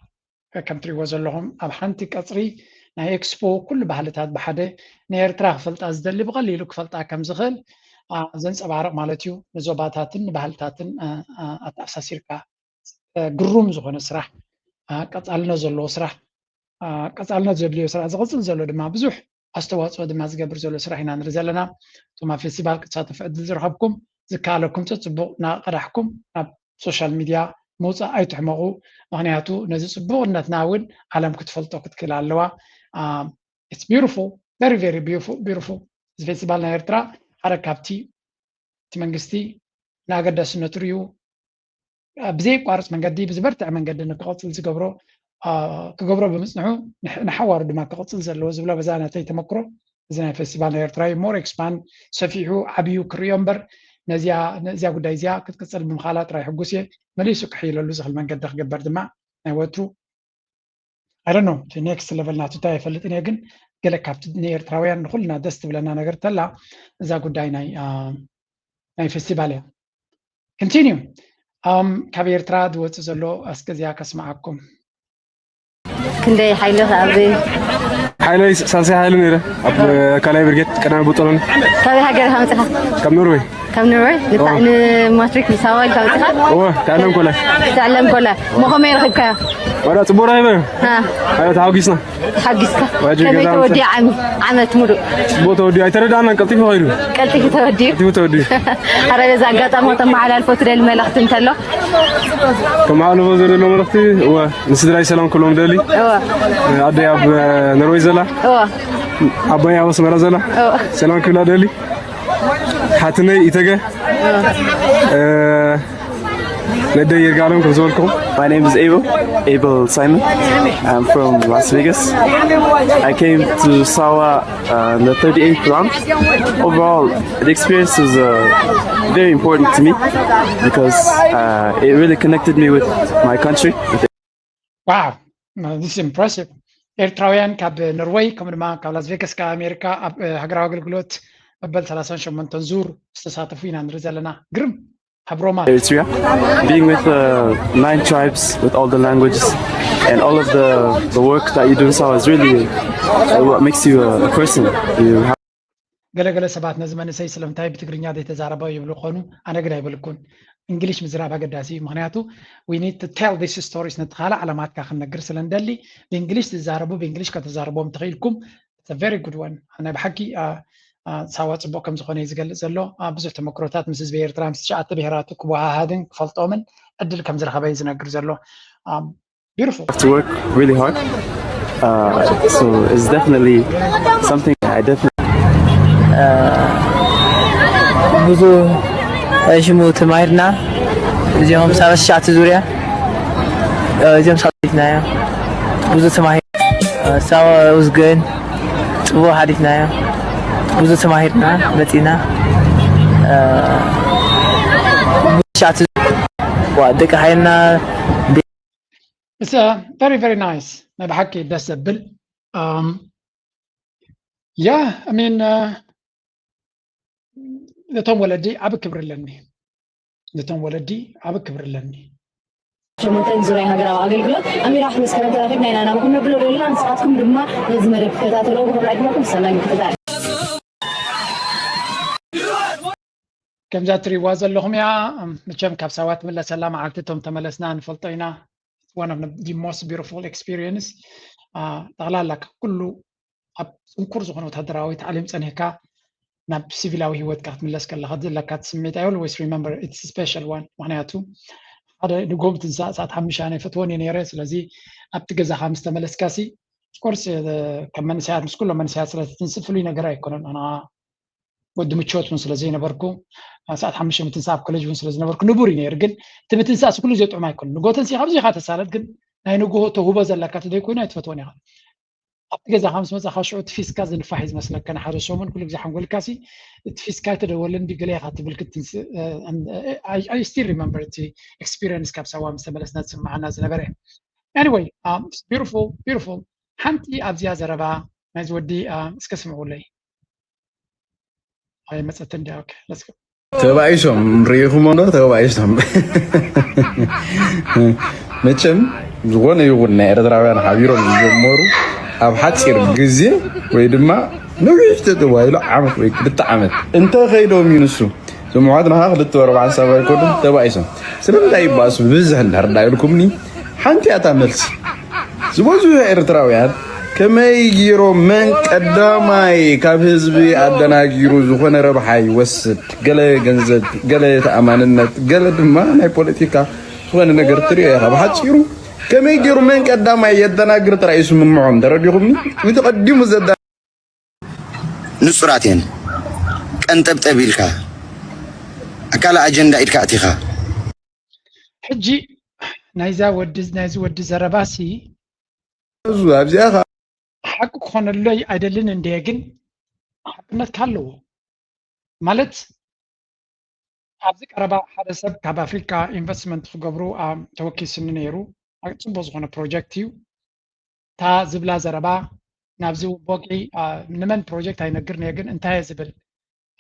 ከም ትሪእዎ ዘለኹም ኣብ ሓንቲ ቀፅሪ ናይ ኤክስፖ ኩሉ ባህልታት ብሓደ ናይ ኤርትራ ክፈልጣ ዝደሊ ብቐሊሉ ክፈልጣ ከም ዝኽእል ዘንፀባርቕ ማለት እዩ ንዞባታትን ባህልታትን ኣተኣሳሲርካ ግሩም ዝኾነ ስራሕ ቀፃልነት ዘለዎ ስራሕ ቀፃልነት ዘድልዮ ስራሕ ዝቕፅል ዘሎ ድማ ብዙሕ ኣስተዋፅኦ ድማ ዝገብር ዘሎ ስራሕ ኢና ንርኢ ዘለና እቶም ኣብ ፌስቲቫል ክትሳተፉ ዕድል ዝረኸብኩም ዝከኣለኩም ፅቡቕ ናቀዳሕኩም ናብ ሶሻል ሚድያ ምውፃእ ኣይትሕመቑ ምክንያቱ ነዚ ፅቡቕነትና እውን ዓለም ክትፈልጦ ክትክእል ኣለዋ ኢትስ ቢዩቲፉል ቨሪ ቨሪ ቢዩቲፉል እዚ ፌስቲቫል ናይ ኤርትራ ሓደ ካብቲ እቲ መንግስቲ ንኣገዳስነቱ ርዩ ብዘይቋርፅ መንገዲ ብዝበርትዕ መንገዲ ንክቐፅል ዝገብሮ ክገብሮ ብምፅንሑ ንሓዋሩ ድማ ክቕፅል ዘለዎ ዝብሎ በዛ ናተይ ተመክሮ እዚ ናይ ፌስቲቫል ናይ ኤርትራ ሞር ኤክስፓንድ ሰፊሑ ዓብዩ ክርዮ እምበር ነዚያ ጉዳይ እዚኣ ክትቅፅል ብምኻላ ጥራይ ሕጉስ እየ መሊሱ ክሕይለሉ ዝኽእል መንገዲ ክግበር ድማ ናይ ወትሩ ኣይዶኖ እቲ ኔክስት ሌቨል ናቱ እንታይ ኣይፈልጥን እየ ግን ገለ ካብቲ ንኤርትራውያን ንኩልና ደስ ትብለና ነገር ተላ እዛ ጉዳይ ናይ ፌስቲቫል እያ ኮንቲኒዩ ካብ ኤርትራ ዝወፅእ ዘሎ ኣስገዚያ ከስማዓኩም كندي حيلة أبي حيلة سالسي حيلة نيرة أب كلاي برجت كنا بطلون كذي حاجة هم تها كم نروي نتعلم ماتريك مساوي كم تها تعلم كله ما هم يرخب كيا ولا تبورة هنا هاي تحاجسنا كم تودي عم تمرو تودي ترى دعنا كلتي فايرو كلتي تودي هذا إذا قطع ما تم على الفترة الملخت انتلو كم على الفترة الملختي هو نسدري سلام كلهم دالي عدي أب نروي زلا أبايا وسمرة زلا سلام كلا دالي حتى يتجه لدي يرجعون كنزولكم. My name is Abel Simon. I'm from Las Vegas. I came to Sawa in the 38th round. Overall, the experience was very important to me because it really connected me with my country. Wow, this is impressive. ኤርትራውያን ካብ ኖርዌይ ከምኡ ድማ ካብ ላስ ቬጋስ ካብ ኣሜሪካ ኣብ ሃገራዊ ኣገልግሎት መበል 38 ዙር ዝተሳተፉ ኢና ንርኢ ዘለና ግርም ኣብ ሮማ Eritrea, being with 9 tribes with all the languages and all of the work that you do in Sawa is really what makes you a person. ገለገለ ሰባት ነዚ መንእሰይ ስለምንታይ ብትግርኛ ዘይተዛረበ ይብሉ ኮኑ ኣነ ግን ኣይበልኩን እንግሊሽ ምዝራብ ኣገዳሲ ምክንያቱ we need to tell these stories ነተኻለ ዓለማትካ ክንነግር ስለንደሊ ብእንግሊሽ ትዛረቡ ብእንግሊሽ ከተዛረቦም ትኽኢልኩም it's a very good one ኣነ ብሓቂ ሳዋ ፅቡቅ ከም ዝኾነ እዩ ዝገልፅ ዘሎ ብዙሕ ተመክሮታት ምስ ህዝቢ ኤርትራ ምስ ሸዓተ ብሄራቱ ክወሃሃድን ክፈልጦምን ዕድል ከም ዝረኸበ እዩ ዝነግር ዘሎ beautiful to work really hard so it's definitely something I definitely ብዙ ሽሙ ተማሂርና እዚኦም 39 ዙርያ እዚኦም ሳሊትናዮ ብዙ ተማሂር ሳዋ ውዝገን ፅቡቅ ሓዲትናዮ ብዙ ተማሂርና መፂና ደቂ ሓይልና It's very very nice ናይ ብሓቂ ደስ ዘብል yeah I mean ነቶም ወለዲ ዓብ ክብሪ ኣለኒ ነቶም ወለዲ ዓብ ክብሪ ኣለኒ شمولتين زوري هاجروا أقولكم أمير أحمد كلام كذا فينا أنا كنا بقول لنا نسقطكم دم لازم نريك كذا تلو بقول عندكم سلام كذا كم جاتري وازل لهم يا مشام كابسوات من السلام عالتهم تملسنا نفلطينا one of the most beautiful experience تغلى لك كله انكر زغنو تهدراوي تعلم صنيكا ናብ ሲቪላዊ ህይወት ካ ክትምለስ ከለካ ዘለካ ስምዒት I always remember it's a special one ምክንያቱ ሓደ ንጎምት ሰዓት 5 ናይ ፈትወን ነይረ ስለዚ ኣብቲ ገዛኻ ምስ ተመለስካሲ ኮርስ ከም መንስያት ምስ ኩሎም መንስያት ስለትንስፍሉይ ነገር ኣይኮነን ኣና ወዲ ምቾት ምን ስለዚ ነበርኩ ሰዓት 5 ምትንሳብ ኮሌጅ ምን ስለዚ ነበርኩ ንቡር ነይር ግን ትምትንሳስ ኩሉ ዘጥዑም ኣይኮን ንጎተን ሲ ካብዚ ካ ተሳለት ግን ናይ ንጎ ተሁበ ዘለካ ተደይ ኮይና ትፈትወን ይኻ ኣብቲ ገዛ ከምስ መጻኻ ሽዑ ትፊስካ ዝንፋሕ ዝመስለካ ሓደ ሰሙን ኩሉ ግዜ ሓንጎልካሲ ትፊስካ ተደወልን ዲግለይ ካ ትብል ክትንስ I still remember the experience ካብ ሰዋ ምስ ተመለስና ዝስማዓና ዝነበረ anyway it's beautiful ሓንቲ ኣብዚያ ዘረባ ናይ ዝወዲ እስከ ስምዑለይ አይ መጸት እንዲያውቅ let's go ተባይሶም ሪኹም ነው ተባይሶም መቼም ዝሆነ ይሁን ናይ ኤርትራውያን ሓቢሮም ዝጀመሩ ኣብ ሓፂር ግዜ ወይ ድማ ንውሕ ተባይሉ ዓመት ወይ ክልተ ዓመት እንተ ኸይዶም ይንሱ ስምዓትና ክልተ ወርባዕ ሰባይ ኮዱም ተባይሶም ስለምንታይ ይባሱ ብዝሕ እንዳርዳይልኩምኒ ሓንቲ ኣታ መልሲ ዝበዙ ኤርትራውያን ከመይ ጌሮም መን ቀዳማይ ካብ ህዝቢ ኣደናጊሩ ዝኾነ ረብሓ ይወስድ ገለ ገንዘብ ገለ ተኣማንነት ገለ ድማ ናይ ፖለቲካ ዝኾነ ነገር ትሪኦ ኢኻ ብሓፂሩ ከመይ ጌሩ መን ቀዳማይ የደናግር ጥራይ ስምምዖም ተረዲኹምኒ ወተቀዲሙ ዘዳ ንጹራት እየን ቀንጠብጠብ ኢልካ ኣካል ኣጀንዳ ኢልካ ኣቲኻ ሕጂ ናይዚ ወዲ ዘረባሲ ኣብዚኣ ሓቂ ክኾነለይ አይደልን እንዴ ግን ሓቅነት ካለዎ ማለት ኣብዚ ቀረባ ሓደ ሰብ ካብ ኣፍሪካ ኢንቨስትመንት ክገብሩ ተወኪልስኒ ነይሩ ፅቡቅ ዝኾነ ፕሮጀክት እዩ እታ ዝብላ ዘረባ ናብዚ ቦቂ ንመን ፕሮጀክት ኣይነግርን እየ ግን እንታይ ዝብል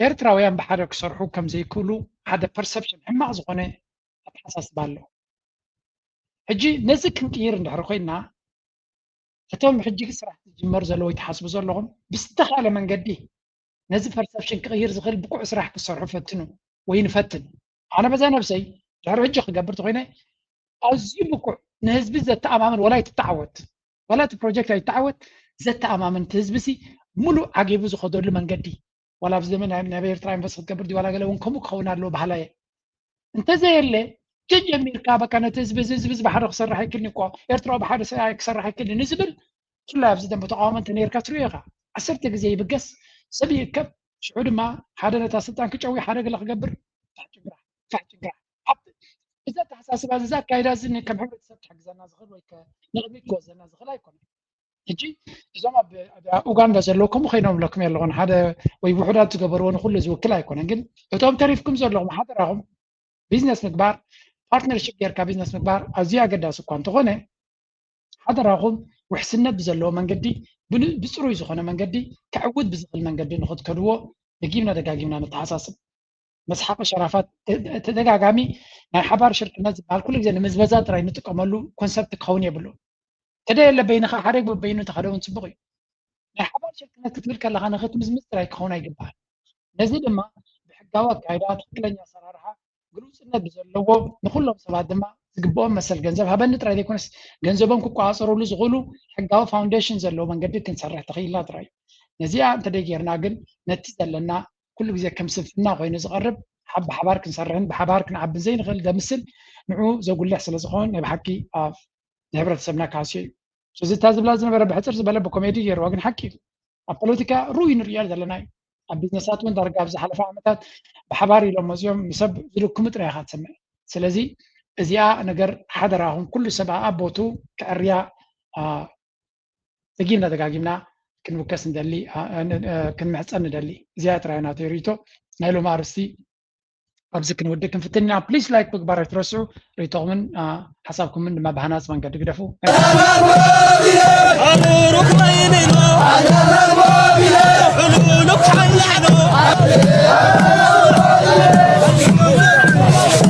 ኤርትራውያን ብሓደ ክሰርሑ ከም ዘይክእሉ ሓደ ፐርሰፕሽን ሕማቅ ዝኾነ ኣተሓሳስባ ኣሎ ሕጂ ነዚ ክንቅይር እንድሕር ኮይና እቶም ሕጂ ስራሕ ዝጅመር ዘለዎ ይተሓስቡ ዘለኹም ብዝተኻለ መንገዲ ነዚ ፐርሰፕሽን ክቅይር ዝኽእል ብቁዕ ስራሕ ክሰርሑ ፈትኑ ወይ ንፈትን ኣነ በዛ ነብሰይ ድሕሪ ሕጂ ክገብር ተኮይነ ኣዝዩ ብቁዕ ንህዝቢ ዘተኣማምን ወላ ይትተዓወት ወላ እቲ ፕሮጀክት ኣይተዓወት ዘተኣማምን እቲ ህዝቢ ሙሉእ ዓጊቡ ዝኸደሉ መንገዲ ወላ ብዘመን ናይ ኤርትራ ኢንቨስት ክትገብር ዲ ወላ ገለ እውን ከምኡ ክኸውን ኣለዎ ባህላየ እንተዘየለ ጀሚርካ በቃ ነቲ ህዝቢ ብሓደ ክሰርሕ ይክእልኒ እኳ ኤርትራ ብሓደ ክሰርሕ ይክእልኒ ንዝብል ፍላይ ኣብዚ ደንብ ተቃዋመንቲ ነርካ ትሪኦ ኢኻ 10 ግዜ ይብገስ ሰብ ይርከብ ሽዑ ድማ ሓደ ነታ ስልጣን ክጨዊ ሓደ ገለ ክገብር ፋሕጭግራ እዛ ተሓሳስባ እዛ ኣካይዳ እዚ ከም ሕብረተሰብ ትሕግዘና ዝኽእል ወይ ንቕድሚት ክወዘና ዝኽእል ኣይኮነን ሕጂ እዞም ኣብ ኡጋንዳ ዘለዉ ከምኡ ኮይኖም ለኩም ኣለኹን ሓደ ወይ ውሕዳት ዝገበርዎ ንኩሉ ዝውክል ኣይኮነን ግን እቶም ተሪፍኩም ዘለኹም ሓደራኹም ቢዝነስ ምግባር ፓርትነርሽፕ ጌርካ ቢዝነስ ምግባር ኣዝዩ ኣገዳሲ እኳ እንተኾነ ሓደራኹም ውሕስነት ብዘለዎ መንገዲ ብፅሩይ ዝኾነ መንገዲ ክዕውድ ብዝኽእል መንገዲ ንኽትከድዎ ደጊምና ደጋጊምና ንተሓሳስብ መስሓቂ ሸራፋት ተደጋጋሚ ናይ ሓባር ሽርክነት ዝበሃል ኩሉ ግዜ ንምዝበዛ ጥራይ ንጥቀመሉ ኮንሰፕት ክኸውን የብሉ ተደየለ በይንኻ ሓደ በይኑ ተኸደውን ፅቡቅ እዩ ናይ ሓባር ሽርክነት ክትብል ከለካ ንኽትምዝምዝ ጥራይ ክኸውን ኣይግባል ነዚ ድማ ብሕጋዊ ኣካይዳ ትክክለኛ ኣሰራርሓ ግሉፅነት ብዘለዎ ንኩሎም ሰባት ድማ ዝግብኦም መሰል ገንዘብ ሃበኒ ጥራይ ዘይኮነስ ገንዘቦም ክቋፀረሉ ዝኽእሉ ሕጋዊ ፋውንዴሽን ዘለዎ መንገዲ ክንሰርሕ ተኽኢልና ጥራይ ነዚኣ እንተደይ ጌርና ግን ነቲ ዘለና ኩሉ ግዜ ከም ስንፍና ኮይኑ ዝቐርብ ብሓባር ክንሰርሕን ብሓባር ክንዓብን ዘይንኽእል ዘምስል ንዑ ዘጉልሕ ስለ ዝኾን ናይ ብሓቂ ንሕብረተሰብና ካስዮ እዩ ስለዚ እታ ዝብላ ዝነበረ ብሕፅር ዝበለ ብኮሜዲ ገይርዋ ግን ሓቂ ኣብ ፖለቲካ ሩይ ንሪኦ ዘለና እዩ ኣብ ቢዝነሳት እውን ዳርጋ ኣብ ዝሓለፈ ዓመታት ብሓባር ኢሎም መፅኦም ሰብ ዝልክሙ ጥራይ ኢኻ ትሰምዕ ስለዚ እዚኣ ነገር ሓደራኹም ኩሉ ሰብ ኣብ ቦቱ ክዕርያ ደጊምና ደጋጊምና ክንብከስ ንደሊ ክንምሕፀን ንደሊ እዚኣ ጥራይና ተሪቶ ናይ ሎማ ኣርስቲ ኣብዚ ክንውድእ ክንፍትን ኢና ፕሊዝ ላይክ ምግባር ኣይትረስዑ ርእቶኹምን ሓሳብኩምን ድማ ብሃናፅ መንገዲ ግደፉ